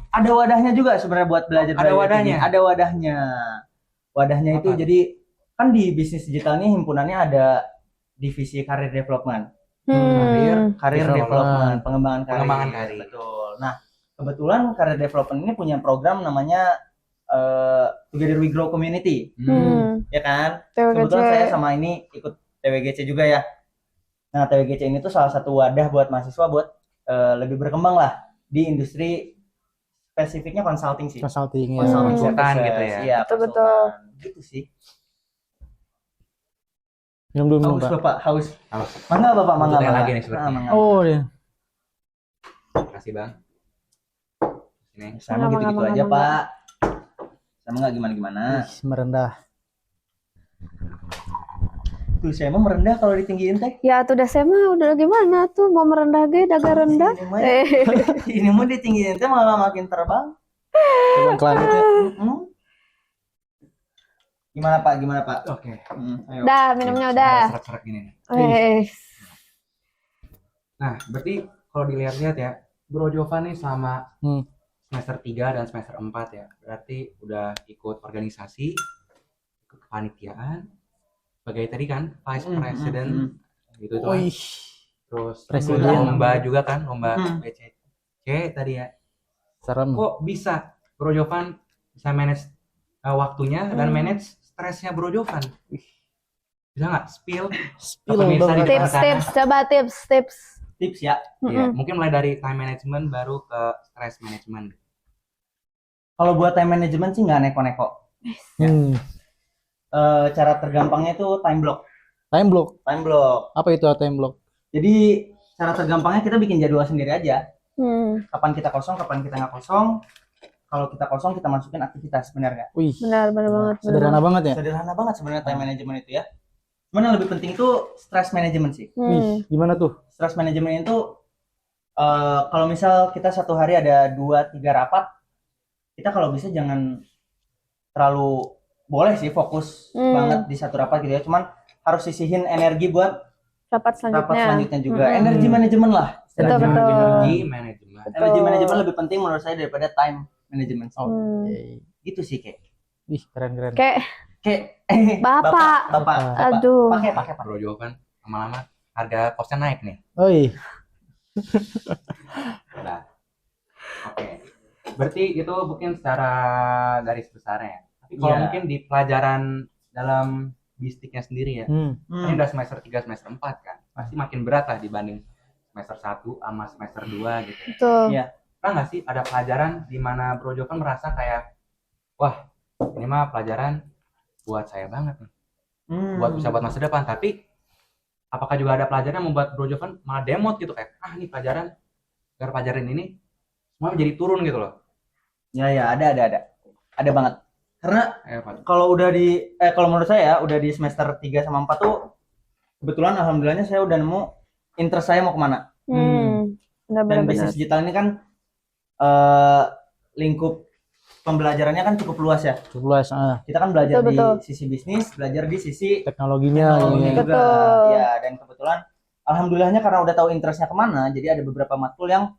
ada wadahnya juga sebenarnya buat belajar. Ada wadahnya? Ada wadahnya. Wadahnya itu Apa? jadi kan di bisnis digital ini himpunannya ada divisi career development. Career development, pengembangan karir. Betul. Nah, kebetulan career development ini punya program namanya Together We Grow Community, ya kan? Kebetulan saya sama ini ikut TWGC juga ya. Nah, TWGC ini tuh salah satu wadah buat mahasiswa buat lebih berkembang lah di industri, spesifiknya consulting sih. Consulting ya. Consulting Konsultan services. gitu ya. Iya, Betul. konsultan. Gitu sih. Minum dulu Haus Pak. Bapak, haus. Haus. Mangga Bapak, mangga. Butuh teh mangga. lagi nih sepertinya. Mangga. Oh, ya. Terima kasih Bang. Ini Sama gitu-gitu Mangga, aja, mangga. Pak. Sama nggak gimana-gimana. Wih, merendah. Tuh saya mah merendah kalau ditinggiin teh. Ya tuh udah saya mah udah gimana tuh mau merendah ge daga rendah. Ini mah, ini mah ditinggiin teh malah makin terbang. Terbang ke langit ya. Gimana Pak? Gimana Pak? oke. Ayo. Dah, minumnya udah. Serak-serak gini nih. Wih. Nah, berarti kalau dilihat-lihat ya, Bro Jovan nih selama semester 3 dan semester 4 ya. Berarti udah ikut organisasi, ikut kepanitiaan, sebagai tadi kan Vice President gitu tuh. Wih, Terus Presiden. lomba juga kan, lomba BCC tadi ya. serem. Kok bisa Bro Jovan bisa manage waktunya dan manage stresnya Bro Jovan. Bisa nggak spill Spill pemirsa banget. di depan sana? Tips, coba tips. Tips ya. Iya, mungkin mulai dari time management baru ke stress management. Kalau buat time management sih nggak neko-neko. Hmm. Cara tergampangnya itu time block. Time block. Time block. Apa itu time block? Jadi cara tergampangnya kita bikin jadwal sendiri aja. Kapan kita kosong, kapan kita nggak kosong. Kalau kita kosong kita masukin aktivitas, benar nggak? Wih, Benar banget. sederhana banget ya. Sederhana banget sebenarnya time management itu ya. Cuman yang lebih penting itu stress management sih. Wih, gimana tuh? Stress management itu kalau misal kita satu hari ada 2-3 rapat, kita kalau bisa jangan terlalu, boleh sih fokus banget di satu rapat gitu ya. Cuman harus sisihin energi buat Rapat rapat selanjutnya. selanjutnya juga. Energi manajemen lah. Betul, istilahnya. betul. Energi management. Energi manajemen lebih penting menurut saya daripada time management. Oke. Gitu sih kayak. Wih, keren. Kayak Bapak. aduh. Pakai. Bro Jovan lama-lama harga kosnya naik nih. Oi, Nah, oke. Berarti itu mungkin secara garis besarnya ya. Tapi kalau Iya. mungkin di pelajaran dalam bistiknya sendiri ya, ini udah semester 3, semester 4 kan. Pasti makin berat lah dibanding semester 1 sama semester 2 gitu. Betul. Iya. Pernah nggak sih ada pelajaran di mana Bro Jovan merasa kayak, wah ini mah pelajaran buat saya banget nih, buat masa depan. Tapi apakah juga ada pelajaran yang membuat Bro Jovan malah demot gitu kayak, ini pelajaran, biar pelajaran ini semua menjadi turun gitu loh. Ya ada banget. Karena Pak. kalau kalau menurut saya ya, udah di semester 3 sama 4 tuh kebetulan alhamdulillahnya saya udah nemu interest saya mau kemana. Dan Benar-benar. bisnis digital ini kan lingkup pembelajarannya kan cukup luas ya. cukup luas. Kita kan belajar Betul. di sisi bisnis, belajar di sisi Teknologinya. teknologinya ini. juga. Betul. Ya, dan kebetulan alhamdulillahnya karena udah tahu interestnya kemana, jadi ada beberapa matkul yang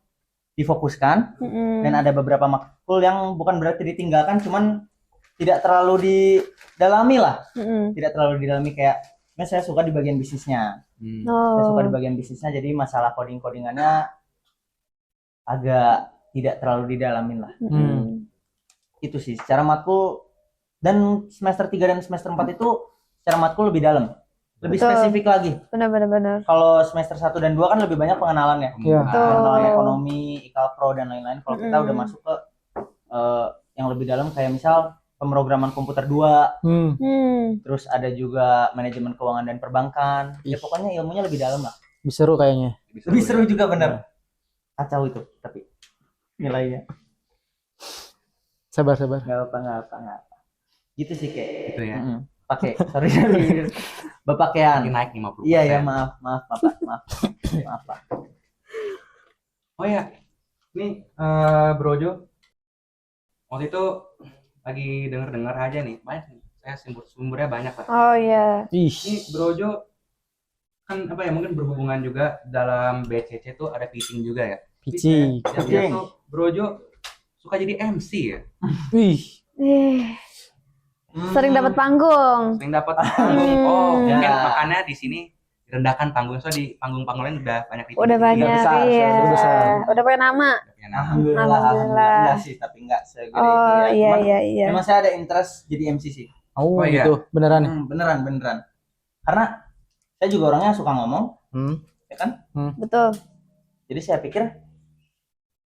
difokuskan dan ada beberapa matkul yang bukan berarti ditinggalkan, cuman tidak terlalu didalami lah. Tidak terlalu didalami kayak, saya suka di bagian bisnisnya. Saya suka di bagian bisnisnya, jadi masalah codingannya agak tidak terlalu didalamin lah. Itu sih secara matkul. Dan semester 3 dan semester 4 itu secara matkul lebih dalam, lebih Betul. spesifik lagi. Benar. Kalau semester 1 dan 2 kan lebih banyak pengenalan ya, Iya. pengenalan ekonomi, IKAPRO dan lain-lain. Kalau kita udah masuk ke yang lebih dalam kayak misal pemrograman komputer 2, terus ada juga manajemen keuangan dan perbankan. Ya pokoknya ilmunya lebih dalam lah. Lebih seru kayaknya. Lebih seru juga bener. Kacau itu tapi nilainya. Sabar. Nggak apa. Gitu sih kayak. Gitu ya. Pakai, sorry. Bapakaian. Lagi naik 50%. Iya, maaf Pak. Oh ya, ini Bro Jo, waktu itu lagi dengar aja nih, banyak nih. Saya sumbernya banyak lah. Oh iya. Ih, Ini Bro Jo kan mungkin berhubungan juga dalam BCC tuh ada pitching juga ya. Pici. Yang dia tuh Bro Jo suka jadi MC ya. Wih, Sering dapat panggung. Sering dapat panggung. Oh, Ya. mungkin makanya di sini direndahkan panggung. Soalnya di panggung-panggung lain udah banyak pitching. Udah banyak, besar, iya. sudah besar. Udah punya nama. Alhamdulillah. Enggak sih, tapi enggak segede itu Oh ya. Cuman iya. memang saya ada interest jadi MC sih. oh, Oh, iya. gitu. Beneran ya? Beneran. Karena saya juga orangnya suka ngomong, ya kan? Betul. Jadi saya pikir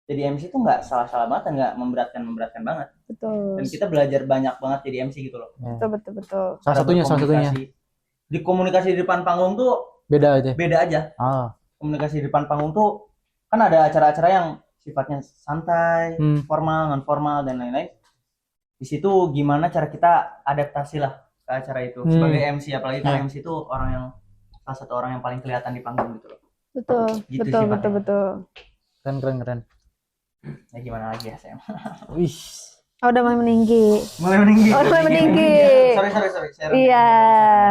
jadi MC itu nggak salah-salah banget dan nggak memberatkan banget. Betul. Dan kita belajar banyak banget jadi MC gitu loh. Betul. Salah Cara satunya. berkomunikasi. Di komunikasi di depan panggung tuh Beda aja. beda aja. Komunikasi di depan panggung tuh kan ada acara-acara yang sifatnya santai, formal, non formal dan lain-lain. Di situ gimana cara kita adaptasi lah ke acara itu sebagai MC, apalagi kan MC itu orang yang salah satu orang yang paling kelihatan di panggung gitu loh. Betul. Gitu sih, Pak. Betul. Keren. Ya gimana lagi ya saya. Wih, Oh, udah mulai meninggi. Mulai meninggi. Oh, mulai meninggi. Sorry. Saya Iya.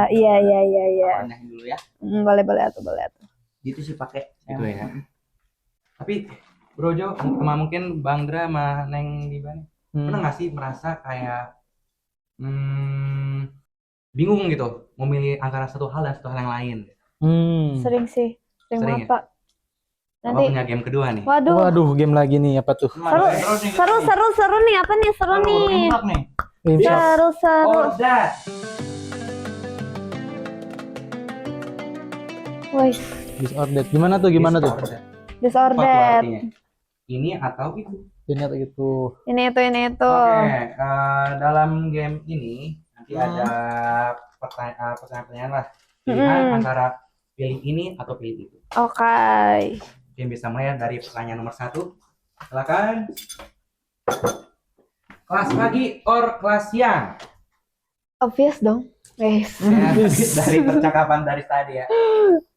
panjangin dulu ya. Boleh atuh. Gitu sih pakai. Gitu ya. Tapi Bro Jo sama mungkin Bang Dra sama Neng Diba nih, pernah nggak sih merasa kayak bingung gitu memilih antara satu hal dan satu hal yang lain? Sering sih. Sering Sering banget, ya? Pak. Bapak punya game kedua nih. Waduh, Waduh, game lagi nih apa tuh? seru nih. Apa nih seru nih? nih. Seru. Or that. Wih, Disordered. Gimana tuh? Apa tuh disordered. artinya? Ini atau itu? Ini atau gitu? Ini itu. Oke, dalam game ini nanti ada pertanyaan-pertanyaan lah. Pilihan antara pilih ini atau pilih itu. Oke. Mungkin bisa mulai dari pertanyaan nomor 1. Silakan. Kelas pagi or kelas siang? Obvious dong. Wes. Ya, dari percakapan dari tadi ya.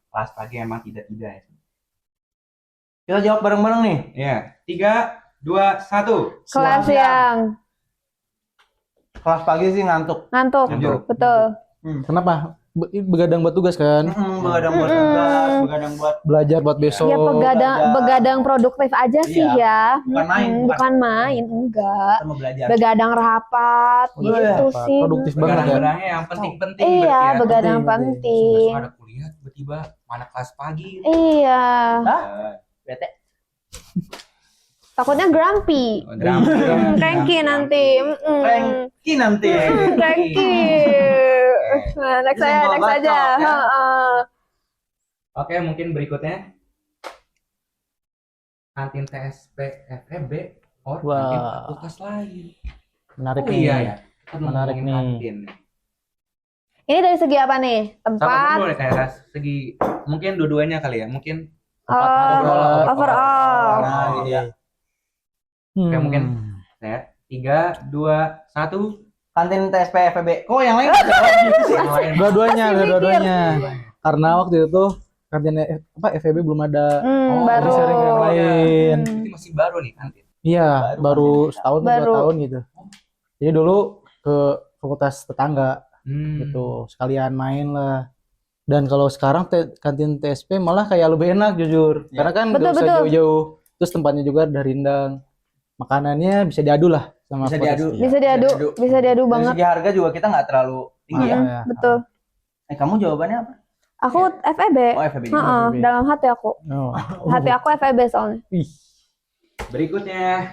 Kelas pagi emang tidak ya. Kita jawab bareng-bareng nih. Ya, 3, 2, 1. Kelas siang. Kelas pagi sih ngantuk. Ngantuk. Ngantuk. Betul. Kenapa? Begadang buat tugas kan? Begadang buat tugas, begadang buat Belajar buat besok. Ya begadang produktif aja sih ya. Bukan main, Bukan main, enggak. sama belajar. Begadang rapat Oh, iya. gitu Rapat. sih. Produktif banget ya. Begadang-begadangnya yang penting-penting. Iya, berarti ya. begadang penting. penting. Ada kuliah tiba-tiba mana kelas pagi. Iya. Hah? Bete. Takutnya grumpy. Drama. Cranky nanti. Cranky nanti. Cranky. Nah, next Ini saya, bawa next aja. batok, ya. Heeh. Oke, mungkin berikutnya kantin TSP FEB or Wah. kantin fakultas lain. Menarik Oh nih. iya ya. Kita Menarik ngomongin nih. kantin. Ini dari segi apa nih? Sama Tempat. dulu nih kayak segi mungkin dua-duanya kali ya. Mungkin Overall. Nah, gitu ya. Oke, mungkin saya 3, 2, 1. Kantin TSP FEB. Kok yang lain ada gitu sih? Yang lain. Dua-duanya, Masih mikir. dua-duanya. Karena waktu itu kantin FEB belum ada. Oh, Baru. Jadi sharing yang lain. Ini masih baru nih kantin. Iya, baru setahun atau 2 Baru. tahun gitu. Jadi dulu ke fakultas tetangga Hmm. gitu, sekalian main lah. Dan kalau sekarang kantin TSP malah kayak lebih enak jujur. Ya. Karena kan Betul, nggak usah betul. jauh-jauh. Terus tempatnya juga udah rindang. Makanannya bisa diadu lah sama Bisa fakultas. diadu. Iya. Bisa diadu Dari banget. segi harga juga kita nggak terlalu tinggi ya. Iya. Betul. Kamu jawabannya apa? Aku FEB. Oh, FEB. Heeh, FEB. dalam hati aku. Oh. Hati aku FEB soalnya. Ih. Berikutnya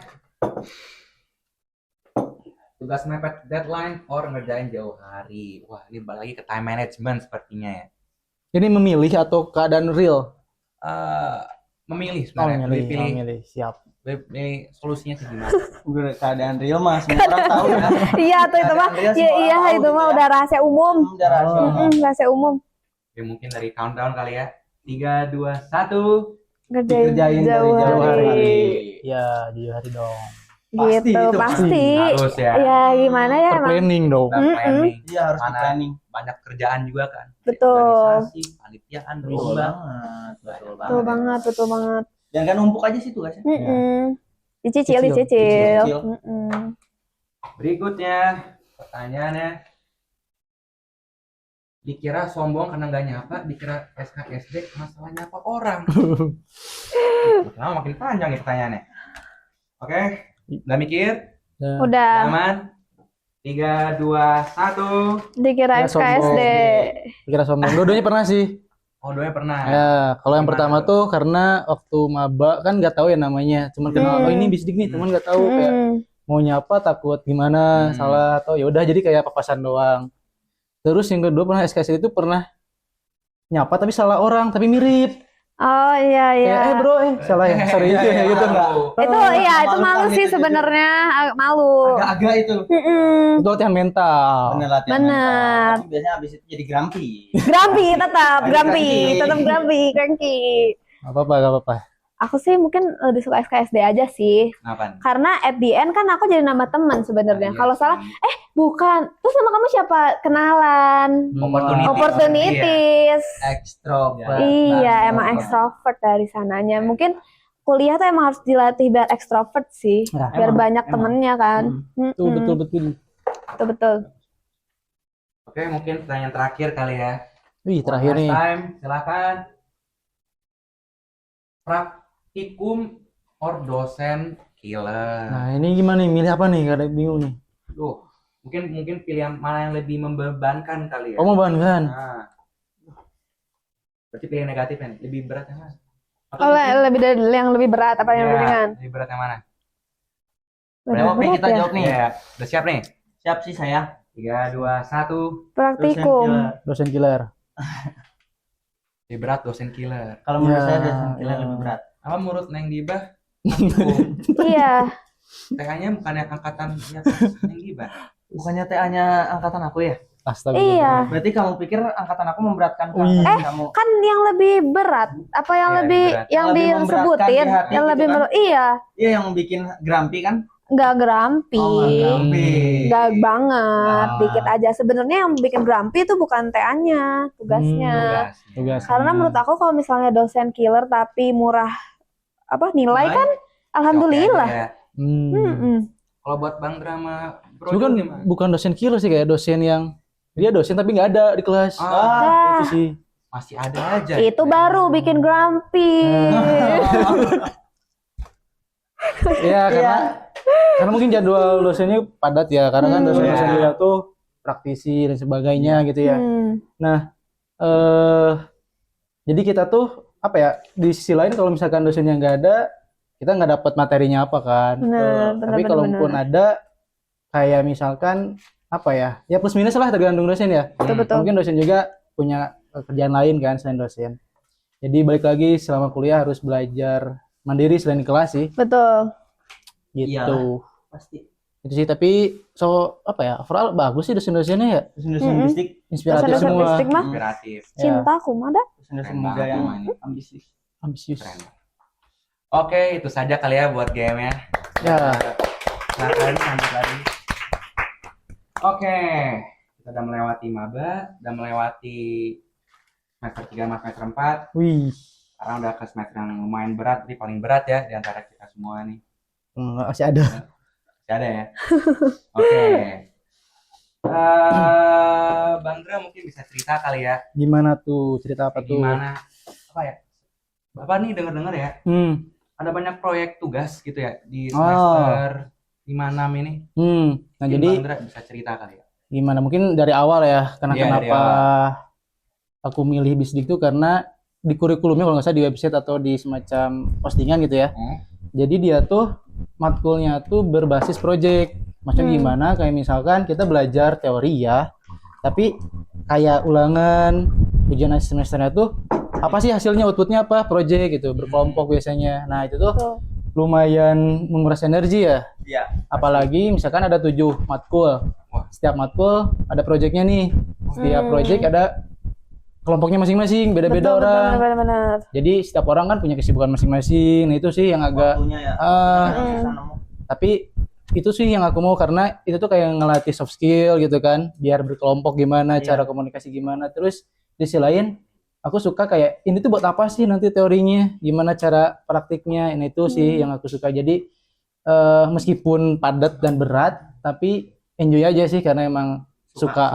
tugas mepet deadline or ngerjain jauh hari. Wah, ini balik lagi ke time management sepertinya ya. Ini memilih atau keadaan real? Memilih Oh, sebenarnya. memilih. Memilih. Siap. Pilih solusinya sih gimana? Udah keadaan real mah semua orang tahu ya. Iya tuh itu mah. Keadaan real Iya semua iya orang tahu itu gitu mah ya. udah rahasia umum. Udah rahasia umum. Rahasia umum. Oke, mungkin dari countdown kali ya. 3, 2, 1. Ngerjain Dikerjain dari jauh jauh hari. hari. Ya, jujur hari dong. Pasti Gitu, itu, pasti. Harus ya. Ya gimana ya emang. Planning dong. Dan planning. Iya harus di Mana planning. banyak kerjaan juga kan. Betul. Organisasi, panitiaan, Betul lomba. banget. Betul Betul banget. betul banget. Jangan kan numpuk aja sih tugasnya. Dicicil. Dicicil. Berikutnya pertanyaannya, dikira sombong karena nggak nyapa, dikira SKSD masalah nyapa orang. Lama makin panjang nih pertanyaannya. Oke, udah mikir? Ya. Udah. Aman? 3, 2, 1. Dikira Ya, SKSD. Kira sombong. Dua-duanya pernah sih. Oh, doanya pernah. Ya, kalau yang Gimana pertama tuh? tuh karena waktu maba kan nggak tahu ya namanya. Cuman kenal oh ini bisdik nih, cuman nggak tahu kayak mau nyapa takut gimana salah atau ya udah jadi kayak papasan doang. Terus yang kedua pernah SKS itu pernah nyapa tapi salah orang tapi mirip. Oh iya iya. Kayak bro salah ya. Sorry itu ya gitu enggak. Itu iya itu malu Memalukan sih itu sebenarnya agak malu. Agak-agak itu. Itu latihan mental. Bener latihan Bener. mental. Tapi biasanya abis itu jadi grumpy. Grumpy tetap Cranky. cranky. Gak apa-apa. Aku sih mungkin lebih suka SKSD aja sih. Apaan? Karena at the end kan aku jadi nama teman sebenarnya. Iya Kalau sih. salah bukan. Terus nama kamu siapa? Kenalan. Opportunities. Extrovert. Iya, emang ekstrovert dari sananya. Mungkin kuliah tuh emang harus dilatih biar ekstrovert sih, Nah, biar emang, banyak emang. temennya kan. Betul. Betul. Oke, mungkin pertanyaan terakhir kali ya. Wih, terakhir One nih. last time, silakan. Praktikum or dosen killer. Nah, ini gimana nih? Milih apa nih? Kadang bingung nih. Duh, mungkin pilihan mana yang lebih membebankan kali ya. Oh, mau bahan kan? Nah, berarti pilihan negatif kan lebih berat yang mana? Atau lebih dari yang lebih berat apa yang lebih ringan? Lebih berat yang mana? Lebih Jawab nih, berat kita ya? jawab nih. Iya, udah siap nih. Siap sih saya. 3, 2, 1. Praktikum. Dosen killer. Lebih berat dosen killer. Kalau menurut Ya, saya dosen killer ya. lebih berat. Apa menurut Neng Gibah? Iya. TH-nya bukannya angkatan di atas Neng Gibah. Bukannya TA-nya angkatan aku ya? Astagfirullah. Iya. Berarti kamu pikir angkatan aku memberatkan ke Wih. angkatan kamu? Kan yang lebih berat apa yang Iya, lebih lebih berat. yang Lebih memberatkan disebutin di hati yang gitu lebih kan? iya, Iya, yang bikin grumpy kan? nggak grumpy. Oh, nggak grumpy. Nggak banget, Ah. dikit aja. Sebenarnya yang bikin grumpy itu bukan TA-nya, tugasnya. Tugas. Karena menurut aku kalau misalnya dosen killer tapi murah apa nilai kan, alhamdulillah. Ya. Mm-mm. Kalau buat Bang Drama Bro Bukan gimana? bukan dosen killer sih, kayak dosen yang dia dosen tapi nggak ada di kelas. Ah, Itu sih. masih ada aja. Itu baru bikin grumpy. Iya, karena mungkin jadwal dosennya padat ya, karena kan dosen-dosen Iya. kita tuh praktisi dan sebagainya gitu ya. Hmm. eh jadi kita tuh apa ya, di sisi lain kalau misalkan dosennya nggak ada, kita nggak dapat materinya apa kan. Benar, Tapi benar, kalaupun benar. ada, kayak misalkan apa ya plus minus lah tergantung dosen ya. Betul. Mungkin dosen juga punya kerjaan lain kan selain dosen. Jadi balik lagi, selama kuliah harus belajar mandiri selain di kelas sih, Betul. gitu. Iyalah. Pasti. Itu sih, tapi apa ya, overall bagus sih dosen-dosennya ya, Dosen-dosen Mm-mm. bistik, inspiratif Dosen-dosen semua. bistik mah Inspiratif. Ya, cintaku mah dah. dosen-dosen Keren muda banget yang namanya. ambisius. ambisius. Keren. Oke, itu saja kali ya buat game-nya. Ya, Nah, lanjut lagi. Oke, kita udah melewati maba, udah melewati semester 3 sama semester 4. wih, Sekarang udah ke semester yang lumayan berat, jadi paling berat ya di antara kita semua nih. masih ada. Masih ada ya? Oke. Bang Dra mungkin bisa cerita kali ya, Gimana tuh, cerita apa tuh? gimana, apa ya, Bapak nih denger-denger ya, ada banyak proyek tugas gitu ya di semester 5-6 ini. Nah Mungkin jadi Bang Dra bisa cerita kali ya. gimana? Mungkin dari awal ya, karena Iya, dari kenapa aku milih Bisdik tuh karena di kurikulumnya kalau nggak salah di website atau di semacam postingan gitu ya. Jadi dia tuh matkulnya tuh berbasis project. Maksudnya gimana? Kayak misalkan kita belajar teori ya, tapi kayak ulangan ujian akhir semesternya tuh apa sih hasilnya, outputnya apa, project gitu, berkelompok biasanya. Nah itu tuh Betul. lumayan menguras energi ya. Iya. Apalagi misalkan ada 7 matkul. Setiap matkul ada projectnya nih. Setiap project ada kelompoknya masing-masing, beda-beda Betul, orang. benar. Jadi setiap orang kan punya kesibukan masing-masing. Nah itu sih yang agak Waktunya ya. Susah nemu. tapi itu sih yang aku mau, karena itu tuh kayak ngelatih soft skill gitu kan, biar berkelompok gimana, cara komunikasi gimana. Terus di sisi lain aku suka kayak ini tuh buat apa sih nanti teorinya, gimana cara praktiknya. Ini itu sih yang aku suka. Jadi meskipun padat dan berat tapi enjoy aja sih, karena emang suka.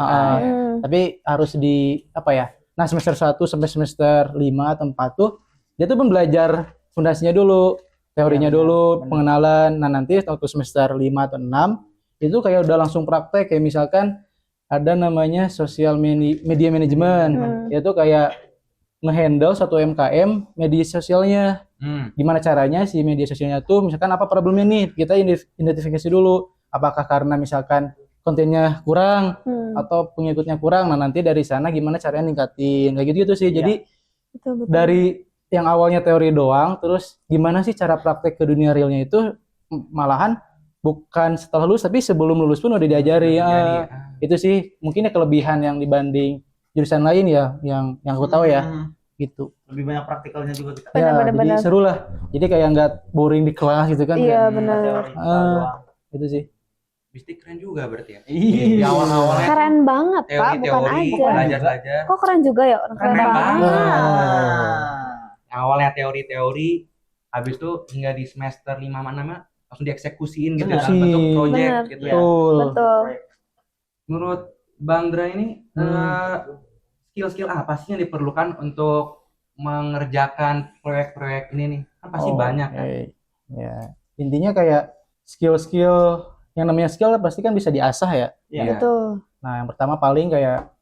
Tapi harus di apa ya, nah semester 1 sampai semester 5 atau 4 tuh dia tuh belajar fondasinya dulu, teorinya dulu, pengenalan. Nah nanti waktu semester 5 atau 6 itu kayak udah langsung praktek, kayak misalkan ada namanya social media management. Itu kayak ngehandle satu UMKM media sosialnya. Gimana caranya si media sosialnya tuh, misalkan apa problemnya nih, kita identifikasi dulu. Apakah karena misalkan kontennya kurang atau pengikutnya kurang. Nah nanti dari sana gimana caranya ningkatin, kayak gitu sih. Jadi Betul. dari yang awalnya teori doang, terus gimana sih cara praktek ke dunia realnya itu, malahan bukan setelah lulus tapi sebelum lulus pun udah diajari. Itu sih mungkin ya kelebihan yang dibanding jurusan lain ya, yang aku tahu ya. Gitu. Lebih banyak praktikalnya juga kita. Jadi seru lah. Jadi kayak nggak boring di kelas gitu kan. Iya, Kayak, benar. itu sih. Bistik keren juga berarti ya. Iya. Di awal-awalnya Keren banget, Pak, bukan teori-teori, aja. belajar-belajar. Kok keren juga ya? Keren banget. Yang awalnya teori-teori, habis itu hingga di semester 5 mana langsung dieksekusiin gitu dalam bentuk project Benar. gitu ya. Betul. Menurut Bang Dra ini skill-skill apa sih yang diperlukan untuk mengerjakan proyek-proyek ini nih? Kan pasti banyak kan. Ya, intinya kayak skill-skill, yang namanya skill pasti kan bisa diasah ya. Iya. Betul. Nah, yang pertama paling kayak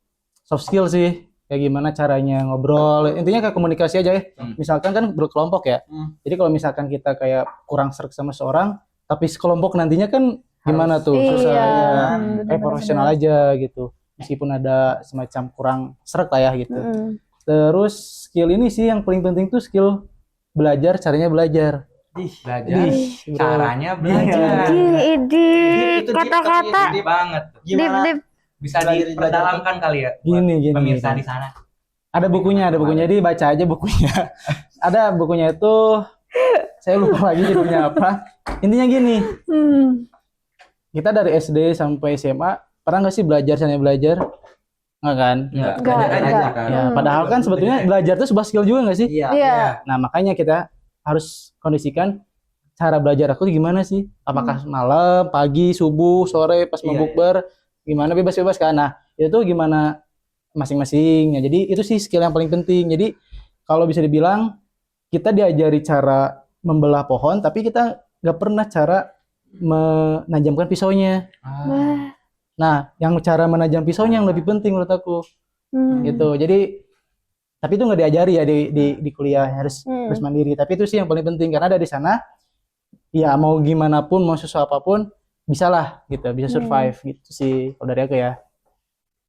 soft skill sih. kayak gimana caranya ngobrol. Intinya kayak komunikasi aja ya. Misalkan kan berkelompok ya. Jadi kalau misalkan kita kayak kurang serak sama seorang, tapi sekelompok nantinya kan gimana tuh? Susah Iya. ya. Bener, Kayak profesional aja gitu. Meskipun ada semacam kurang serak lah ya gitu. Terus skill ini sih yang paling penting tuh skill belajar, caranya belajar. Belajar, Ih, bro. caranya belajar. Idi, Itu kata-kata Gede banget. Gimana? dip. Bisa Belajar- diperdalamkan kali ya buat Gini. pemirsa di sana. Ada bukunya, jadi baca aja bukunya. Ada bukunya itu, saya lupa lagi judulnya apa. Intinya gini, kita dari SD sampai SMA, pernah nggak sih belajar caranya belajar? Nggak kan? Enggak, Enggak, belajar aja enggak. kan. Ya, padahal kan sebetulnya belajar itu sebuah skill juga nggak sih? Iya. Iya. Nah, makanya kita harus kondisikan cara belajar aku tuh gimana sih? Apakah malam, pagi, subuh, sore, pas mau Iya, bukber, gimana bebas-bebas kan? Nah, itu gimana masing-masing. Ya, jadi itu sih skill yang paling penting. Jadi kalau bisa dibilang kita diajari cara membelah pohon, tapi kita nggak pernah cara menajamkan pisaunya. Nah, yang cara menajam pisaunya yang lebih penting menurut aku. Gitu. Jadi tapi itu nggak diajari ya di kuliah, harus mandiri. Tapi itu sih yang paling penting karena dari sana ya mau gimana pun, mau susah apapun bisalah gitu, bisa survive gitu sih kalau dari aku ya.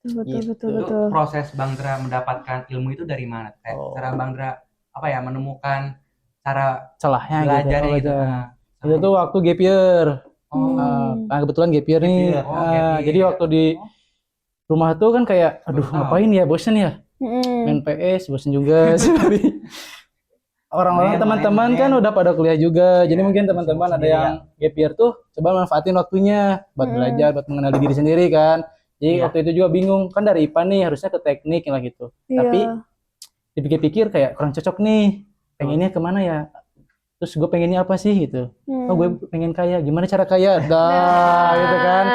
Betul. Itu proses Bang Dra mendapatkan ilmu itu dari mana? Kayak cara Bang Dra apa ya menemukan cara Celahnya belajar gitu. gitu. Itu tuh waktu gap year. Oh, Nah, kebetulan gap year nih. year. Oh, gap year. Jadi waktu di rumah tuh kan kayak aduh ngapain ya, bosen ya. Main PS, bosen juga. Orang-orang teman-teman kan udah pada kuliah juga. Jadi mungkin teman-teman ada yang gap year tuh coba manfaatin waktunya buat belajar, buat mengenali diri sendiri kan. Jadi waktu itu juga bingung, kan dari IPA nih harusnya ke teknik lah gitu. Tapi dipikir-pikir kayak kurang cocok nih. Pengennya kemana ya? Terus gue pengennya apa sih gitu? Oh gue pengen kaya, gimana cara kaya? Gitu kan.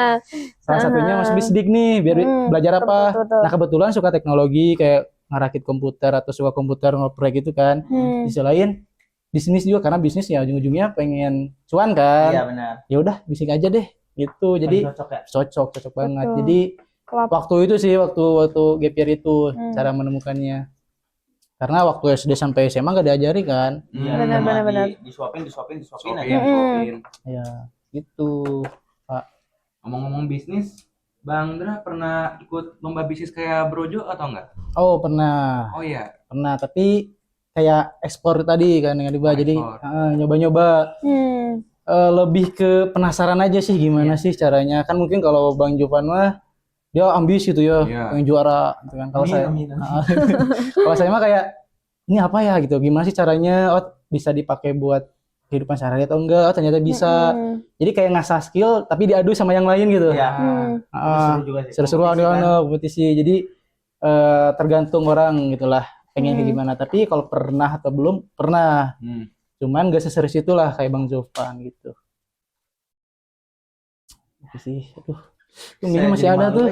Salah satunya Mas Bisdik nih, biar belajar apa? Betul. Nah kebetulan suka teknologi kayak ngerakit komputer atau suka komputer ngoprek gitu kan. Di sisi lain bisnis juga karena bisnis ya ujung-ujungnya pengen cuan kan. Iya benar. Ya udah bisik aja deh gitu. Jadi Cocok ya. cocok banget. Betul. Jadi Kelap. waktu itu sih waktu gap year itu cara menemukannya. Karena waktu SD sampai SMA nggak diajari kan. Iya. Benar. Disuapin Suapin, aja. suapin. Ya gitu. Ngomong-ngomong bisnis, Bang Dra pernah ikut lomba bisnis kayak Brojo atau enggak? Oh pernah. Oh iya. Pernah tapi kayak ekspor tadi kan yang dibahas. Jadi nyoba-nyoba. Lebih ke penasaran aja sih gimana sih caranya. Kan mungkin kalau Bang Jovan mah dia ambis gitu ya, pengen juara gitu kan. Kalau saya kalau saya mah kayak ini apa ya gitu. Gimana sih caranya? Oh, bisa dipakai buat kehidupan sehari atau enggak? Oh, ternyata bisa. Jadi kayak ngasah skill tapi diadu sama yang lain gitu. Iya. Seru juga sih. Seru-seru kompetisi. Jadi tergantung orang gitulah pengen kayak gimana. Tapi kalau pernah atau belum pernah. Cuman gak seserius itulah kayak Bang Jovan gitu. Itu sih. Aduh. Tuh minyak masih ada tuh.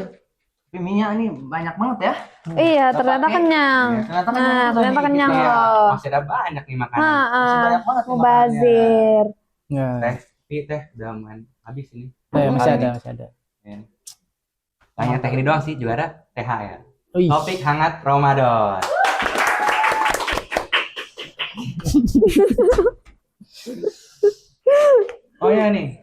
Tapi minyak ini banyak banget ya. Iya, ternyata kenyang. Ternyata kenyang loh. Masih ada banyak nih makanan. Masih banyak banget nih Mubazir. Nah, Teh udah main habis ini. masih ada. Tanya teh ini doang sih juara THR. Wih. Topik hangat Ramadan. Oh ya nih,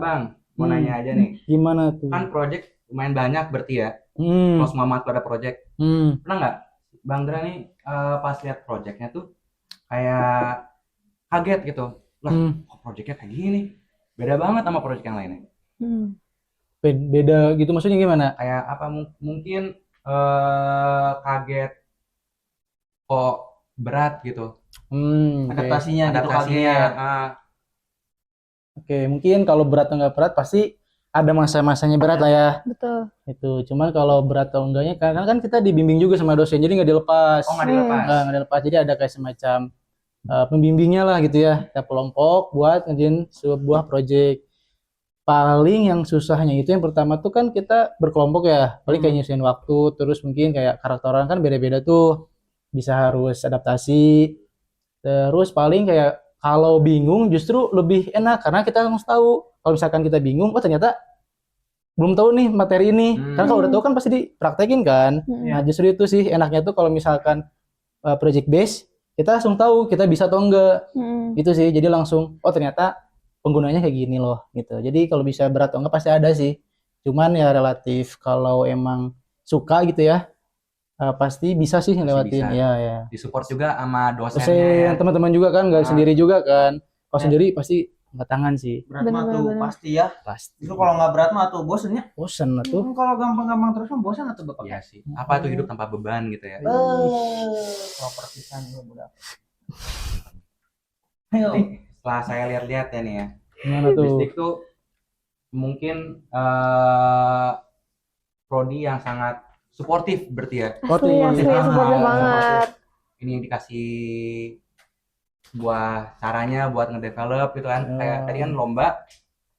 Bang, mau nanya aja nih. Gimana tuh? Kan project lumayan banyak berarti ya. Hmm. Kalau semua tuh ada project. Pernah nggak, Bang Dra nih pas lihat projectnya tuh kayak kaget gitu. Lah, kok projectnya kayak gini? Beda banget sama project yang lainnya. Beda gitu maksudnya gimana? Kayak apa mungkin kaget kok berat gitu. Adaptasinya gitu kaget. Oke, mungkin kalau berat atau nggak berat pasti ada masa-masanya berat lah ya. Betul. Itu. Cuman kalau berat atau enggaknya karena kan kita dibimbing juga sama dosen, jadi nggak dilepas. Oh, nggak dilepas. Nggak dilepas. Jadi ada kayak semacam pembimbingnya lah gitu ya. Kita kelompok buat ngerjain sebuah project. Paling yang susahnya itu yang pertama tuh kan kita berkelompok ya. Paling kayak nyusahin waktu, terus mungkin kayak karakter orang kan beda-beda tuh. Bisa harus adaptasi. Terus paling kayak kalau bingung justru lebih enak karena kita harus tahu kalau misalkan kita bingung, oh ternyata belum tahu nih materi ini. Hmm. Kan kalau udah tahu kan pasti dipraktekin kan. Nah, justru itu sih enaknya tuh kalau misalkan project base, kita langsung tahu kita bisa atau enggak. Itu sih. Jadi langsung oh ternyata penggunanya kayak gini loh gitu. Jadi kalau bisa berat atau enggak pasti ada sih. Cuman ya relatif kalau emang suka gitu ya, pasti bisa sih ngelewatin. bisa. Ya, ya. Disupport juga sama dosennya ya. Dosen, teman-teman juga kan, nggak Ah. sendiri juga kan. Kalau Ya. sendiri pasti angkat tangan sih. Berat mah tuh Bener-bener. pasti ya. Pasti. Itu kalau nggak berat mah tuh bosennya. Bosan lah tuh. Kalau gampang-gampang terus mah bosan atau bapak? Iya sih. Apa tuh hidup tanpa beban gitu ya. Properti kan lu budak. Ayo. Jadi setelah saya lihat-lihat ya nih ya, Gimana tuh? Bisdik tuh mungkin prodi yang sangat suportif berarti ya. Asli, Waduh, asli, sangat supportive suportif. banget. Ini dikasih buah caranya buat ngedevelop gitu kan. Kayak tadi kan lomba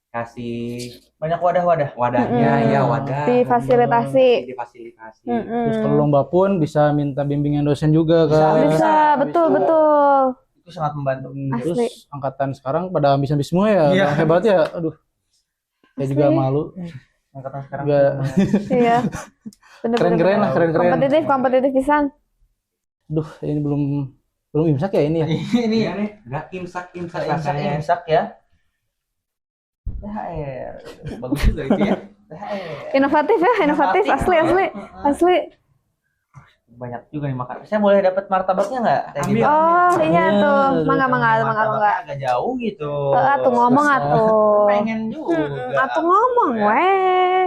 kasih Banyak wadah-wadah. wadahnya Mm-mm. ya wadah Difasilitasi. difasilitasi. Terus kalau lomba pun bisa minta bimbingan dosen juga kan. Bisa, betul, betul. Itu sangat membantu. Terus Asli. angkatan sekarang pada ambis-ambis semua ya. Iya. Hebat ya. Aduh. Saya juga Asli. malu. Angkatan sekarang. Juga Iya. Bener-bener. keren-keren lah, keren-keren. Kompetitif pisan. Duh, ini belum imsak ya ini ya. Ini Iya nih, nggak imsak imsak rasanya. imsak ya. THR. Bagus juga itu ya. THR. Inovatif ya, inovatif. Asli, asli. Asli. Banyak juga nih makan. Saya boleh dapat martabaknya nggak? Teh Ambil. Dini? Oh, iya Iya, tuh. iya, Mangga, mangga, mangga, Martabaknya mangga. agak jauh gitu. Atuh ngomong Susah. atuh. Pengen juga. Atuh ngomong Ya. weh.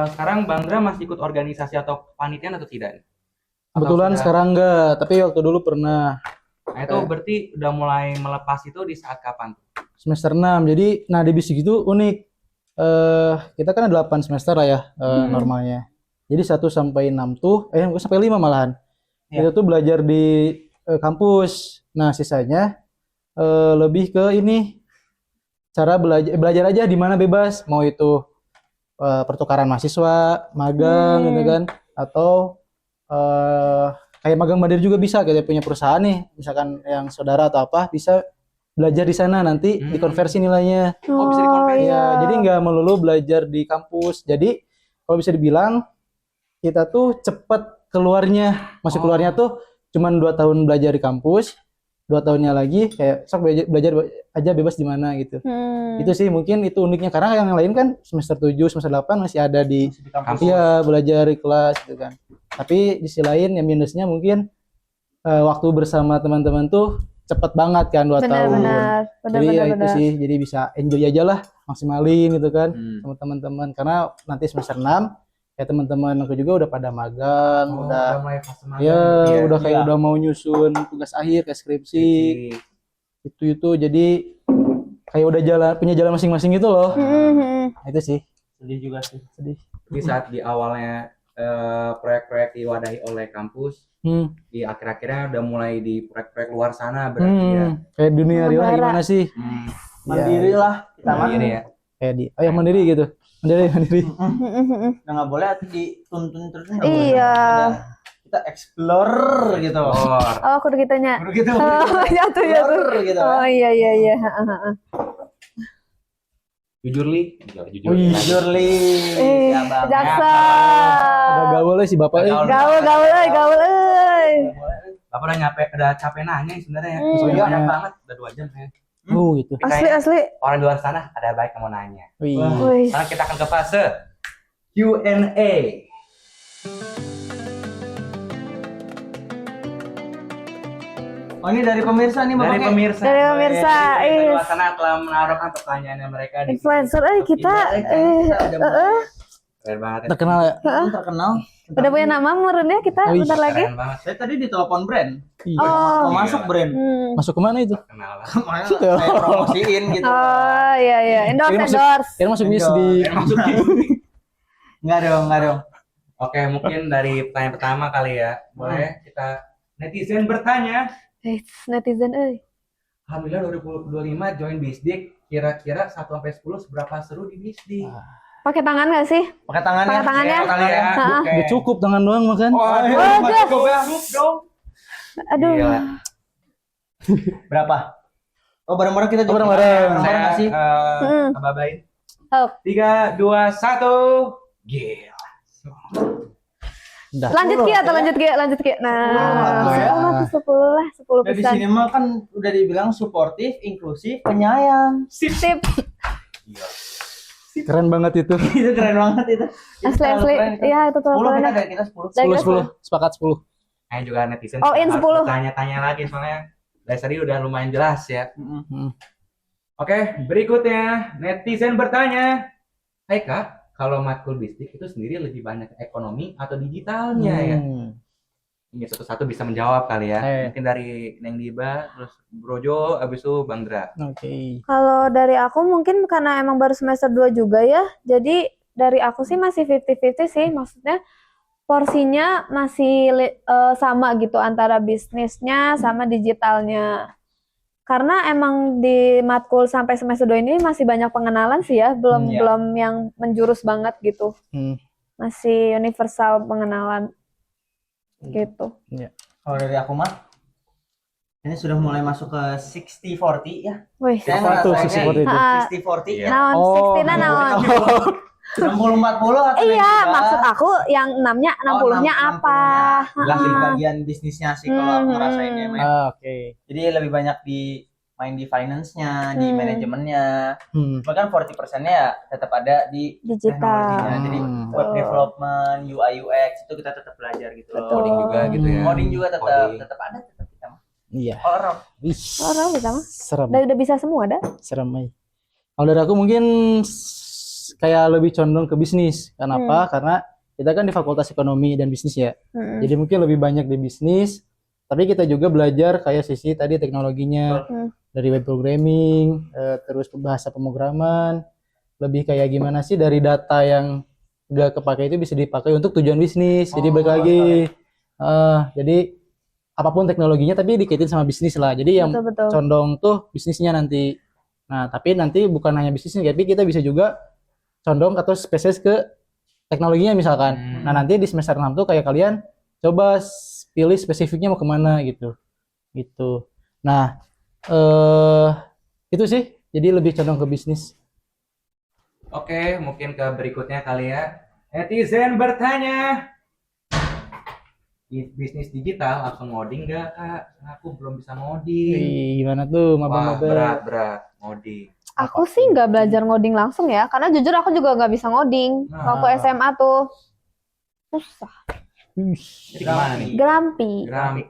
Sekarang Bang Dra masih ikut organisasi atau panitian atau tidak? Atau Kebetulan sudah- sekarang enggak, tapi waktu dulu pernah Nah itu berarti udah mulai melepas itu di saat kapan? semester 6. Jadi nah di bisik itu unik. Kita kan ada 8 semester lah ya normalnya. Jadi 1 sampai 6 tuh bukan sampai 5 malahan. Ya. Kita tuh belajar di kampus. Nah, sisanya lebih ke ini cara belajar aja di mana bebas, mau itu pertukaran mahasiswa, magang gitu kan, atau kayak magang mandiri juga bisa, kayak punya perusahaan nih, misalkan yang saudara atau apa, bisa belajar di sana nanti dikonversi nilainya. Oh, bisa dikonversi. Ya, jadi nggak melulu belajar di kampus. Jadi kalau bisa dibilang kita tuh cepet keluarnya, masuk keluarnya tuh cuman 2 tahun belajar di kampus, 2 tahunnya lagi kayak sok belajar aja bebas di mana gitu. Itu sih mungkin itu uniknya, karena yang lain kan semester 7, semester 8 masih ada di Di kampus. iya belajar di kelas gitu kan. Tapi di sisi lain yang minusnya mungkin waktu bersama teman-teman tuh cepet banget kan 2 tahun. Benar-benar. Jadi ya itu sih, jadi bisa enjoy aja lah, maksimalin gitu kan sama teman-teman. Karena nanti semester 6 ya teman-teman aku juga udah pada magang, udah mulai fase magang ya gitu udah kayak Iya. udah mau nyusun tugas akhir kayak skripsi itu jadi kayak udah punya jalan masing-masing gitu loh. Nah, itu sih Sedih juga sih. sedih. Di saat di awalnya proyek-proyek diwadahi oleh kampus, di akhir-akhirnya udah mulai di proyek-proyek luar sana berarti ya. Kayak dunia real Membara. gimana sih? Mandiri lah kita mah. Mandiri ya. Kayak yang mandiri gitu. Mandiri. Nah, nggak boleh dituntun terus. nggak boleh. Iya. Kita explore gitu. Keluar. Oh, kudu kitanya. Baru gitu. Oh, jatuh. Explore gitu. Oh, iya. Jujur li, jujur. Oh, iya. Jujur li. Eh, Ya, Bang. jaksa. Udah gaul si bapak. Gaul. Gaul euy. Bapak udah capek nanya sebenarnya ya. Hmm. Soalnya banyak banget, udah 2 jam ya. Gitu. Asli. Orang di luar sana ada baik yang mau nanya. Wih. Wih. Sekarang kita akan ke fase Q&A. Oh, ini dari pemirsa nih, Dari Bapaknya. pemirsa. Dari pemirsa, Jadi, di ih. luar sana telah menaruhkan pertanyaannya mereka di Influencer kita keren banget ya. Terkenal ya. Terkenal. udah punya nama murunnya kita Wih, bentar lagi. Keren banget. Saya tadi ditelepon brand. Iya. Oh. Mau masuk brand. Masuk kemana itu? Kenal lah. Kemana saya promosiin gitu. Oh, iya. Endorse. Kira masuk bis di Enggak dong. Oke, mungkin dari pertanyaan pertama kali ya. Boleh kita netizen bertanya. Netizen euy. Alhamdulillah 2025 join Bisdik. Kira-kira 1 sampai 10 seberapa seru di Bisdik? Pakai tangan nggak sih? Pakai tangannya. Pakai tangannya. Pakai tangannya. Heeh. Oke. Udah cukup tangan doang makan. Aduh, cukup dong. Aduh. Gila. Berapa? Oh, bareng-bareng kita juga. Bareng-bareng. Bareng Saya nggak sih? ababain. Sok. 3, 2, 1. Gila. Udah. Lanjut Ki atau lanjut Ki? Lanjut Ki. Nah, 10 lah, 10 Nah, di pisan. sini mah kan udah dibilang suportif, inklusif, penyayang. Sip. Keren banget itu. Itu keren banget itu. Itu Asli terlalu asli. keren itu. Iya, itu tuh 10 kita keren. dari kita 10. Dari kita 10 sepakat 10. Kayak juga netizen Oh, in harus 10. bertanya-tanya lagi soalnya dari tadi udah lumayan jelas ya. Mm-mm. Oke, berikutnya netizen bertanya, Hai Kak, kalau matkul bisnis itu sendiri lebih banyak ekonomi atau digitalnya ya? Ini satu-satu bisa menjawab kali ya. Mungkin dari Neng Diba, terus Brojo, abis itu Bang Dra. Oke. Kalau dari aku mungkin karena emang baru semester 2 juga ya. Jadi dari aku sih masih 50-50 sih. Maksudnya porsinya masih sama gitu antara bisnisnya sama digitalnya. Karena emang di matkul sampai semester 2 ini masih banyak pengenalan sih ya. Belum Iya. belum yang menjurus banget gitu. Masih universal pengenalan gitu. Kalau dari aku mah ini sudah mulai masuk ke 60-40 ya. Wih, Saya Apa tuh ngerasainnya 60-40 itu? 60-40 ya. naon Oh, 60 naon? 60-40 atau Iya, yang juga maksud aku yang 6-nya 60-nya apa? Jelas di bagian bisnisnya sih kalau aku ngerasainnya Mas. Oke. Jadi lebih banyak di main di finance-nya, di Hmm. manajemennya. Bahkan 40%-nya ya tetap ada di Digital. teknologinya. Jadi Hmm. web development, UI UX itu kita tetap belajar gitu loh. Betul. Coding juga gitu ya. Coding juga tetap Coding. ada tetap kita mah. Iya. All around. Wih. Orang bisa mah. Serem. Udah bisa semua dah. Serem ay. Kalau dari aku mungkin kayak lebih condong ke bisnis. Kenapa? Karena kita kan di Fakultas Ekonomi dan Bisnis ya. Jadi mungkin lebih banyak di bisnis. Tapi kita juga belajar kayak sisi tadi teknologinya. Dari web programming, terus bahasa pemrograman. Lebih kayak gimana sih dari data yang udah kepakai itu bisa dipakai untuk tujuan bisnis. Jadi balik lagi. Jadi apapun teknologinya tapi dikaitin sama bisnis lah. Jadi yang Betul. condong tuh bisnisnya nanti. Nah, tapi nanti bukan hanya bisnisnya, tapi kita bisa juga condong atau spesialis ke teknologinya misalkan. Nah, nanti di semester 6 tuh kayak kalian coba pilih spesifiknya mau kemana gitu. Gitu. Nah, itu sih. Jadi lebih condong ke bisnis. Oke, mungkin ke berikutnya kali ya. Netizen bertanya, bisnis digital langsung ngoding nggak Kak? Aku belum bisa ngoding. Wih, gimana tuh Wah, maba-maba? berat ngoding. Aku sih nggak belajar ngoding langsung ya, karena jujur aku juga nggak bisa ngoding. Waktu SMA tuh susah, Jadi gimana nih? gerampi. Grampi.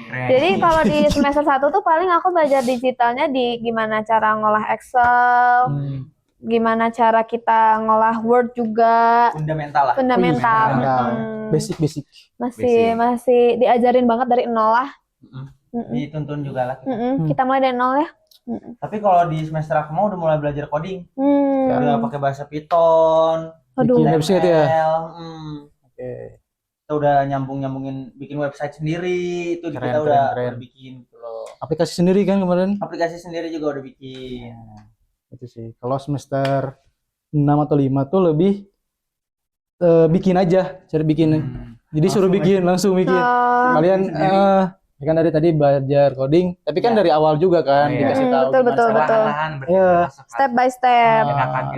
Keren. Jadi kalau di semester 1 tuh paling aku belajar digitalnya di gimana cara ngolah Excel, gimana cara kita ngolah Word juga, Fundamental lah. fundamental. fundamental. Hmm. Basic. Masih diajarin banget dari nol lah. Dituntun juga lah. Kita mulai dari nol ya. Tapi kalau di semester aku mau udah mulai belajar coding. Hmm. Udah pakai bahasa Python, Aduh. Bikin website ya? HTML, Oke. kita udah nyambungin bikin website sendiri, itu Keren, kita udah keren. bikin gitu loh. Aplikasi sendiri kan kemarin? Aplikasi sendiri juga udah bikin. Itu sih. Kalau semester 6 atau 5 tuh lebih bikin aja, cari bikin. Jadi suruh bikin, langsung bikin. Kalian ya kan dari tadi belajar coding, tapi kan dari awal juga kan dikasih tahu. Betul, gimana betul, cara- betul. Iya. Step by step.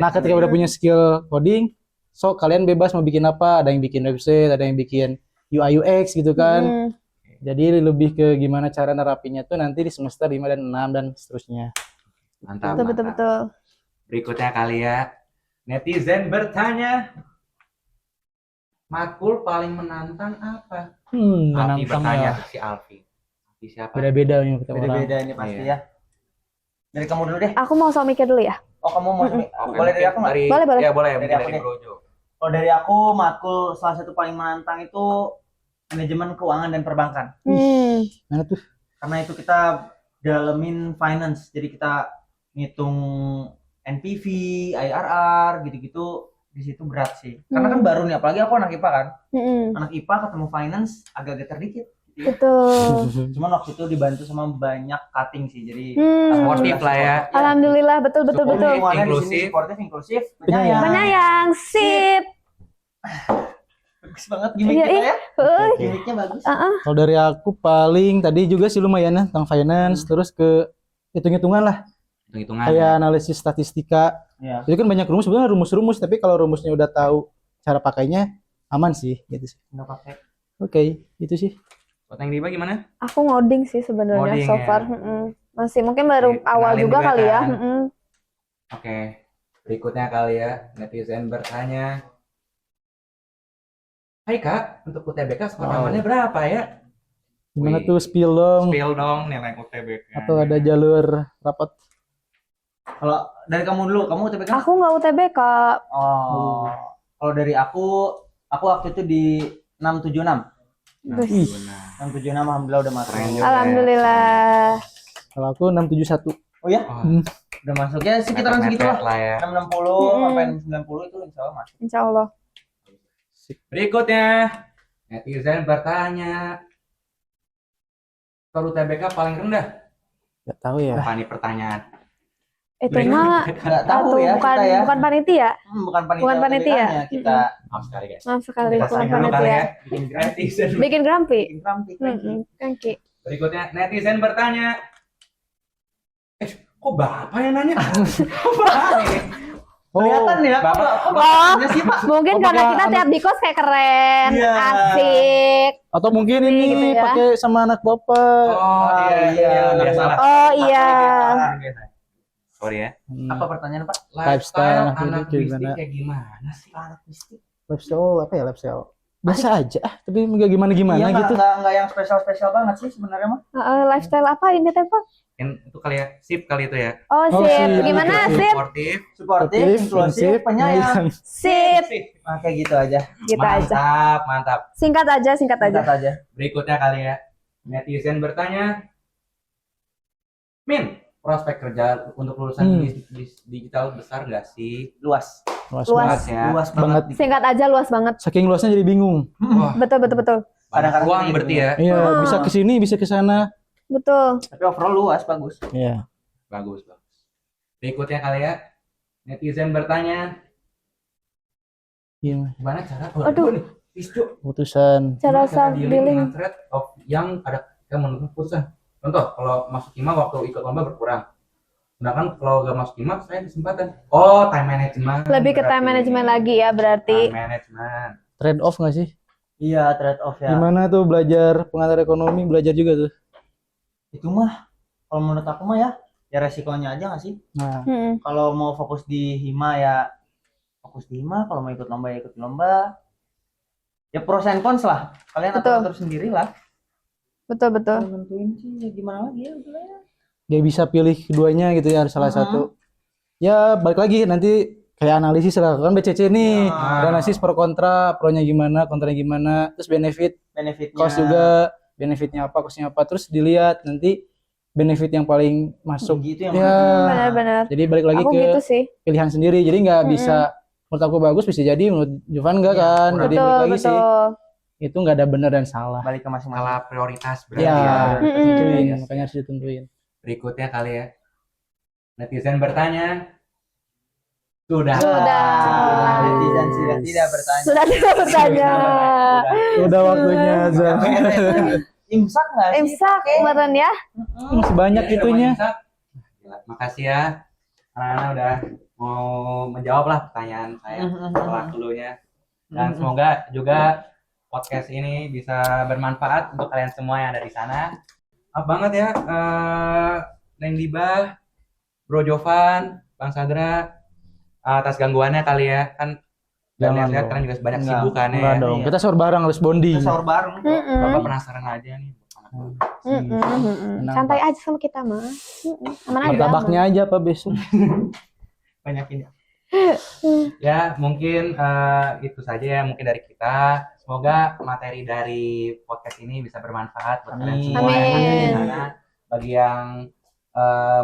Nah, ketika udah punya skill coding, so kalian bebas mau bikin apa, ada yang bikin website, ada yang bikin UI UX gitu kan. Jadi lebih ke gimana cara nerapinya tuh nanti di semester 5 dan 6 dan seterusnya. Mantap. Betul. Berikutnya kali ya. Netizen bertanya, matkul paling menantang apa? Alfi Menantang bertanya ya. tuh si Alfi. Alfi siapa? Beda-beda nih kita orang. Beda-beda ini pasti ya. Dari kamu dulu deh. Aku mau so mikir dulu ya. Oh, kamu mau Oke, boleh dari aku nggak? Boleh. Ya boleh, Dari mungkin aku dari deh. Brojo. Kalau dari aku matkul salah satu paling menantang itu manajemen keuangan dan perbankan. Mana tuh? Karena itu kita dalemin finance. Jadi kita ngitung NPV, IRR gitu-gitu di situ berat sih. Karena kan baru nih, apalagi aku anak IPA kan. Anak IPA ketemu finance agak geter dikit. Gitu ya. Betul. Cuman waktu itu dibantu sama banyak cutting sih. Jadi Sportif lah ya. Alhamdulillah, betul. Keuangan di Inklusif. sini sportif, inklusif, Penyayang. Menyayang, sip. Bagus banget gimmick Iya, kita ya. Heuh. Gimmicknya bagus. Kalau dari aku paling tadi juga sih lumayan ya tentang finance, terus ke hitung-hitungan lah. hitung-hitungan. kayak analisis statistika. Ya. Itu kan banyak rumus, sebenarnya rumus-rumus, tapi kalau rumusnya udah tahu cara pakainya aman sih gitu sih. Nggak pakai. Oke, itu sih. Buat yang Diba gimana? Aku ngoding sih sebenarnya Ngoding so ya. far. Masih mungkin baru Oke, awal kenalin juga juga kali ya. kan. Oke, berikutnya kali ya, netizen bertanya. Hai Kak, untuk UTBK skor Wow. amannya berapa ya? Gimana Wih. tuh spill dong? Spill dong nilai UTBK. Atau ada jalur rapat? Kalau dari kamu dulu, kamu UTBK? Aku nggak UTBK. Oh. Kalau dari aku waktu itu di 676. Wih. 676 alhamdulillah udah masuk. Keren juga. Alhamdulillah. Kalau aku 671. Oh ya, Oh, udah masuk ya sekitaran segitu lah. lah ya. 660 sampai 90 itu insya Allah masuk. Insya Allah. Berikutnya, netizen bertanya. Skor UTBK paling rendah? Gak tahu ya. Apa nih pertanyaan? Itu mah Nggak tahu atau ya bukan kita ya. bukan panitia. Bukan panitia. Bukan panitia. UTBK-nya, kita Maaf sekali guys. Maaf sekali Kita bukan saling dulu kali panitia. ya. bikin grafik. Netizen. Bikin grumpy. Bikin grafik. Kangki. Berikutnya, netizen bertanya. Kok Bapak yang nanya? Kok Bapak nih? Kelihatan ya. Bapak. Oh, Iya sih Pak. mungkin Oh, karena pakai kita anak- tiap di kos kayak keren, Iya. asik. Atau mungkin ini Gitu ya. pakai sama anak bapak. Oh iya, biasa lah. Oh iya. Biasa. Sorry ya. Apa pertanyaan Pak? Lifestyle Lifestyle anak kayak bisnis gimana? kayak gimana sih? Anak mistik. Lifestyle apa ya lifestyle? Biasa aja, tapi nggak gimana-gimana Iya, gitu. nggak yang spesial banget sih sebenarnya mah. Lifestyle apa ini teh Pak? Itu kali ya, sip kali itu ya. Oh Oh, sip. sip. Gimana Sip. sip? Sportif. Suportif, inklusif, penyayang. Sip. Nah, kayak gitu aja. Gitu aja. Mantap, mantap. Singkat aja, singkat aja. Singkat aja. Berikutnya kali ya. Netizen bertanya. Min, prospek kerja untuk lulusan digital besar nggak sih? Luas. Luas Luas. banget. Ya. Luas Banget. banget. Singkat aja, luas banget. Saking luasnya jadi bingung. Wah, Betul, betul, betul. banyak Kadang-kadang uang kayak berarti gitu. ya. Iya, Ah. bisa ke sini, bisa ke sana. Betul. Tapi overall luas, bagus. Iya. Bagus, bagus. Berikutnya kali ya. Netizen bertanya, Gimana? gimana cara? Aduh. nih, Iscu. Putusan. Cara Gimana self dealing dealing. dengan threat of yang ada yang menurut keputusan. Contoh, kalau masuk IMA waktu ikut lomba berkurang. Sedangkan kalau gak masuk IMA saya kesempatan. Oh, time management. Lebih ke time berarti. management lagi ya berarti. Time management. Trade off nggak sih? Iya, trade off ya. Gimana tuh belajar pengatur ekonomi, belajar juga tuh. Itu mah kalau menurut aku mah ya resikonya aja nggak sih? Nah, Kalau mau fokus di hima ya fokus di hima, kalau mau ikut lomba ya ikut lomba. Ya pros and cons lah. Kalian Betul. atur sendiri lah. Betul, betul. Kalau nentuin sih ya gimana lagi ya udah ya. dia bisa pilih keduanya gitu ya, harus salah satu. Ya, balik lagi nanti kayak analisis lah kan BCC nih. Ya. Ada analisis pro kontra, pronya gimana, kontranya gimana, terus benefit, Benefitnya. cost juga, benefitnya apa, costnya apa, terus dilihat nanti benefit yang paling masuk. gitu yang Ya. Benar-benar. Jadi balik lagi Aku ke gitu sih. pilihan sendiri. Jadi nggak bisa menurut aku bagus, bisa jadi menurut Jovan enggak Iya, kan. kurang. Jadi Betul, balik lagi sih. betul. Itu nggak ada benar dan salah. balik ke masing-masing. Skala prioritas berarti Ya, ya. tentuin, Yes. makanya harus ditentuin. Berikutnya kali ya. Netizen bertanya. Sudah. Sudah. Netizen sudah tidak bertanya. Sudah tidak bertanya. Udah waktunya Zan. Imsak nggak sih? Imsak kemarin ya. Masih banyak Iya, itunya. udah Imsak. Gila, makasih ya. Anak-anak udah mau menjawab lah pertanyaan saya setelah dulunya. Dan semoga juga podcast ini bisa bermanfaat untuk kalian semua yang ada di sana. Maaf banget ya, Neng Diba, Bro Jovan, Bang Sadra, atas gangguannya kali ya. Kan dan Jangan lihat dong. kalian juga banyak Enggak, sibukannya Enggak ya. dong. Iya. Kita sahur bareng harus bonding. Kita sahur bareng. Bapak penasaran aja nih. Tenang, Santai Pak. aja sama kita mah. Aman aja. Martabaknya aja apa besok? Banyakin ya. Ya, mungkin itu saja ya mungkin dari kita. Semoga materi dari podcast ini bisa bermanfaat buat kalian Amin. semua yang ada di Amin. sana. Bagi yang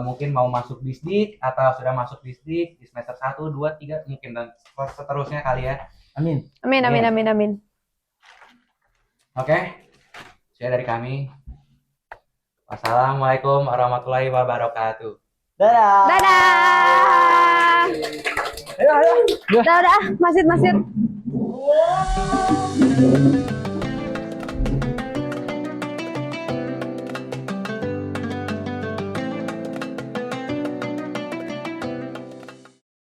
mungkin mau masuk bisdik atau sudah masuk bisdik di semester 1, 2, 3 mungkin dan seterusnya kali ya. Amin. Amin, amin, amin, amin. Oke. Saya dari kami. Wassalamualaikum warahmatullahi wabarakatuh. Dadah. Dadah. Ayo, ayo. Udah, masjid, masjid.